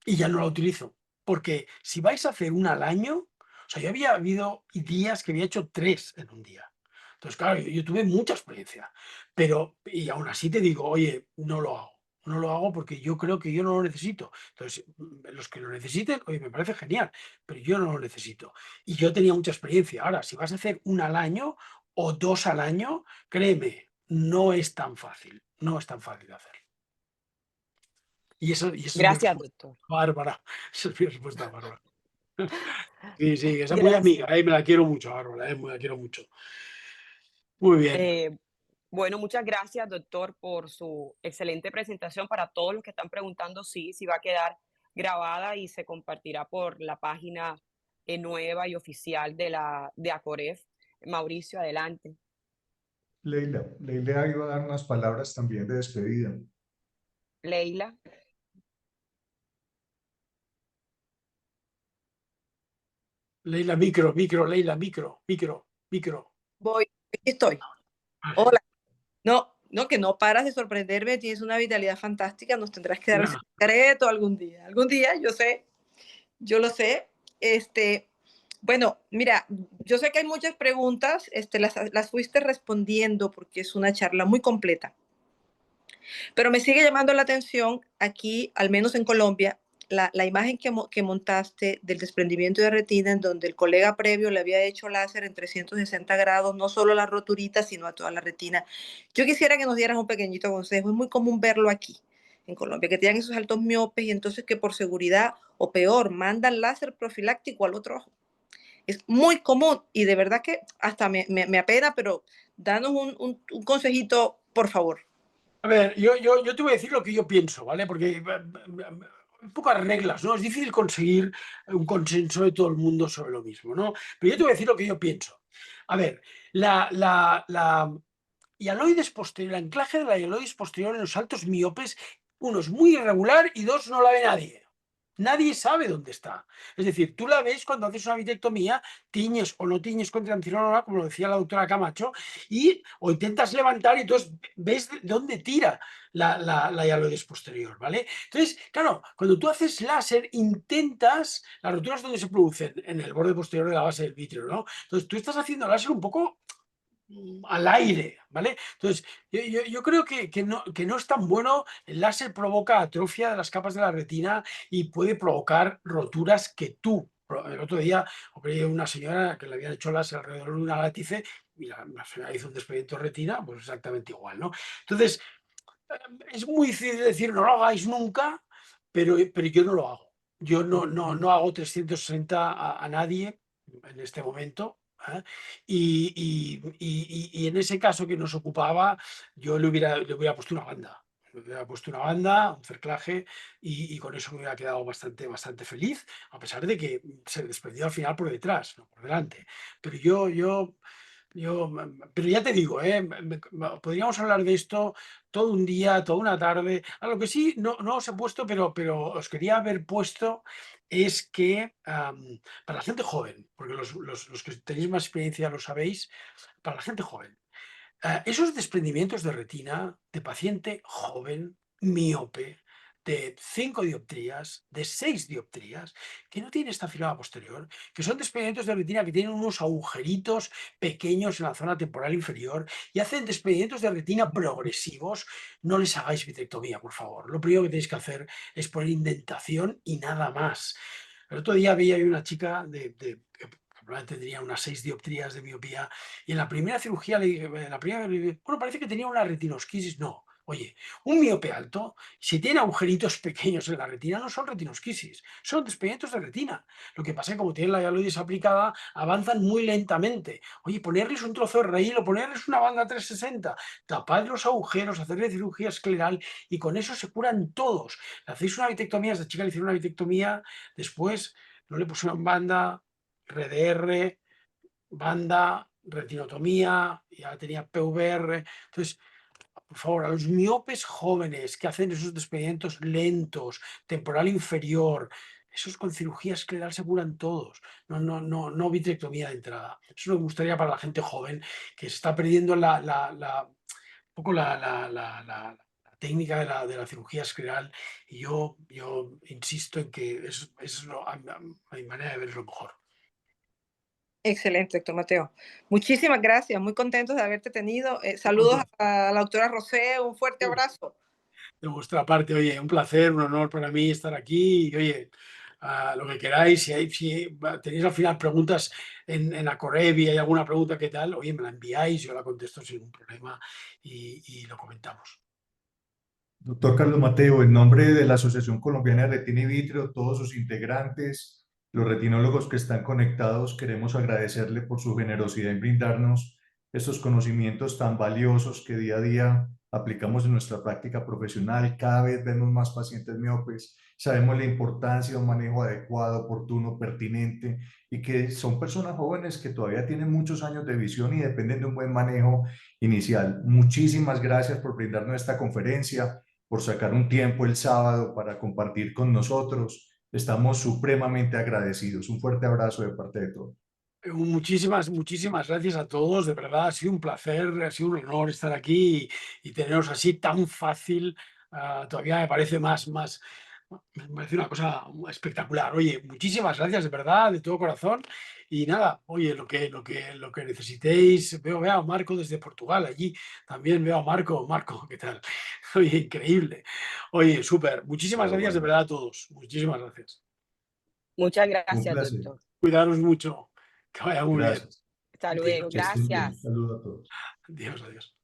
Y ya no la utilizo, porque si vais a hacer una al año, o sea, yo había habido días que había hecho 3 en un día. Entonces, claro, yo tuve mucha experiencia, pero, y aún así te digo, oye, no lo hago. No lo hago porque yo creo que yo no lo necesito. Entonces, los que lo necesiten, oye, me parece genial, pero yo no lo necesito. Y yo tenía mucha experiencia. Ahora, si vas a hacer una al año o 2 al año, créeme, no es tan fácil. No es tan fácil de hacer. Y eso es mi Gracias, respuesta, doctor. Bárbara. Esa es mi respuesta, Bárbara. Sí, sí, esa es muy Gracias. amiga, me la quiero mucho, Bárbara, me la quiero mucho. Muy bien. Bueno, muchas gracias, doctor, por su excelente presentación. Para todos los que están preguntando, sí va a quedar grabada y se compartirá por la página nueva y oficial de ACOREF. Mauricio, adelante. Leila iba a dar unas palabras también de despedida. Leila. Leila, micro. Voy, aquí estoy. Hola. No, que no paras de sorprenderme, tienes una vitalidad fantástica, nos tendrás que dar el secreto algún día, yo lo sé. Bueno, mira, yo sé que hay muchas preguntas, las fuiste respondiendo porque es una charla muy completa, pero me sigue llamando la atención aquí, al menos en Colombia, la imagen que montaste del desprendimiento de retina, en donde el colega previo le había hecho láser en 360 grados, no solo a la roturita, sino a toda la retina. Yo quisiera que nos dieras un pequeñito consejo. Es muy común verlo aquí, en Colombia, que tienen esos altos miopes y entonces que por seguridad, o peor, mandan láser profiláctico al otro ojo. Es muy común y de verdad que hasta me apena, pero danos un consejito, por favor. A ver, yo te voy a decir lo que yo pienso, ¿vale? Porque pocas reglas, ¿no? Es difícil conseguir un consenso de todo el mundo sobre lo mismo, ¿no? Pero yo te voy a decir lo que yo pienso. A ver, la hialoides posterior, el anclaje de la hialoides posterior en los altos miopes, uno es muy irregular y dos, no la ve nadie. Nadie sabe dónde está. Es decir, tú la ves cuando haces una vitrectomía, tiñes o no tiñes con triamcinolona, como lo decía la doctora Camacho, o intentas levantar y entonces ves de dónde tira la hialoides posterior, ¿vale? Entonces, claro, cuando tú haces láser, intentas, las roturas donde se producen, en el borde posterior de la base del vítreo, ¿no? Entonces, tú estás haciendo láser un poco al aire, ¿vale? Entonces, yo creo que no es tan bueno. El láser provoca atrofia de las capas de la retina y puede provocar roturas que tú. El otro día operé a una señora que le habían hecho láser alrededor de una látice y la señora hizo un desprendimiento de retina, pues exactamente igual, ¿no? Entonces, es muy difícil decir no lo hagáis nunca, pero yo no lo hago. Yo no hago 360 a nadie en este momento. ¿Eh? Y en ese caso que nos ocupaba, yo le hubiera puesto una banda. Le hubiera puesto una banda, un cerclaje, y con eso me hubiera quedado bastante feliz, a pesar de que se desprendió al final por detrás, no por delante. Pero pero ya te digo, podríamos hablar de esto todo un día, toda una tarde. A lo que sí no os he puesto, pero os quería haber puesto es que para la gente joven, porque los que tenéis más experiencia lo sabéis, para la gente joven, Esos desprendimientos de retina de paciente joven, míope, de 5 dioptrías, de 6 dioptrías, que no tiene esta filada posterior, que son desprendimientos de retina que tienen unos agujeritos pequeños en la zona temporal inferior y hacen desprendimientos de retina progresivos, no les hagáis vitrectomía, por favor. Lo primero que tenéis que hacer es poner indentación y nada más. El otro día veía yo una chica que probablemente tenía unas 6 dioptrías de miopía, y en la primera cirugía le dije, bueno, parece que tenía una retinosquisis. No, oye, un miope alto, si tiene agujeritos pequeños en la retina, no son retinosquisis, son desprendimientos de retina. Lo que pasa es que como tienen la hialoides aplicada, avanzan muy lentamente. Oye, ponerles un trozo de raíl o ponerles una banda 360, tapad los agujeros, hacerle cirugía escleral y con eso se curan todos. Le hacéis una vitrectomía, a esta chica le hicieron una vitrectomía, después no le pusieron banda, RDR, banda, retinotomía, ya tenía PVR. Entonces, por favor, a los miopes jóvenes que hacen esos desprendimientos lentos, temporal inferior, esos con cirugía escleral se curan todos. No vitrectomía de entrada. Eso me gustaría para la gente joven que se está perdiendo un poco la técnica de la cirugía escleral. Y yo insisto en que eso es a mi manera de ver es lo mejor. Excelente, doctor Mateo. Muchísimas gracias, muy contentos de haberte tenido. Saludos a la doctora Rosé, un fuerte abrazo. De vuestra parte, oye, un placer, un honor para mí estar aquí. Y oye, lo que queráis, si tenéis al final preguntas en Acorrevi, hay alguna pregunta que tal, oye, me la enviáis, yo la contesto sin ningún problema y lo comentamos. Doctor Carlos Mateo, en nombre de la Asociación Colombiana de Retina y Vitrio, todos sus integrantes, los retinólogos que están conectados, queremos agradecerle por su generosidad en brindarnos estos conocimientos tan valiosos que día a día aplicamos en nuestra práctica profesional. Cada vez vemos más pacientes miopes, sabemos la importancia de un manejo adecuado, oportuno, pertinente, y que son personas jóvenes que todavía tienen muchos años de visión y dependen de un buen manejo inicial. Muchísimas gracias por brindarnos esta conferencia, por sacar un tiempo el sábado para compartir con nosotros. Estamos supremamente agradecidos. Un fuerte abrazo de parte de todos. Muchísimas gracias a todos, de verdad ha sido un placer, ha sido un honor estar aquí y teneros así tan fácil. Todavía me parece me parece una cosa espectacular. Oye, muchísimas gracias de verdad, de todo corazón. Y nada, oye, lo que necesitéis, veo a Marco desde Portugal allí, también veo a Marco, ¿qué tal? Oye, increíble. Oye, súper, muchísimas gracias de verdad a todos, muchísimas gracias. Muchas Un gracias, placer. doctor. Cuidaros mucho, que vaya muy bien. Gracias. Hasta luego. Que estén bien. Gracias. Un saludo a todos. Adiós.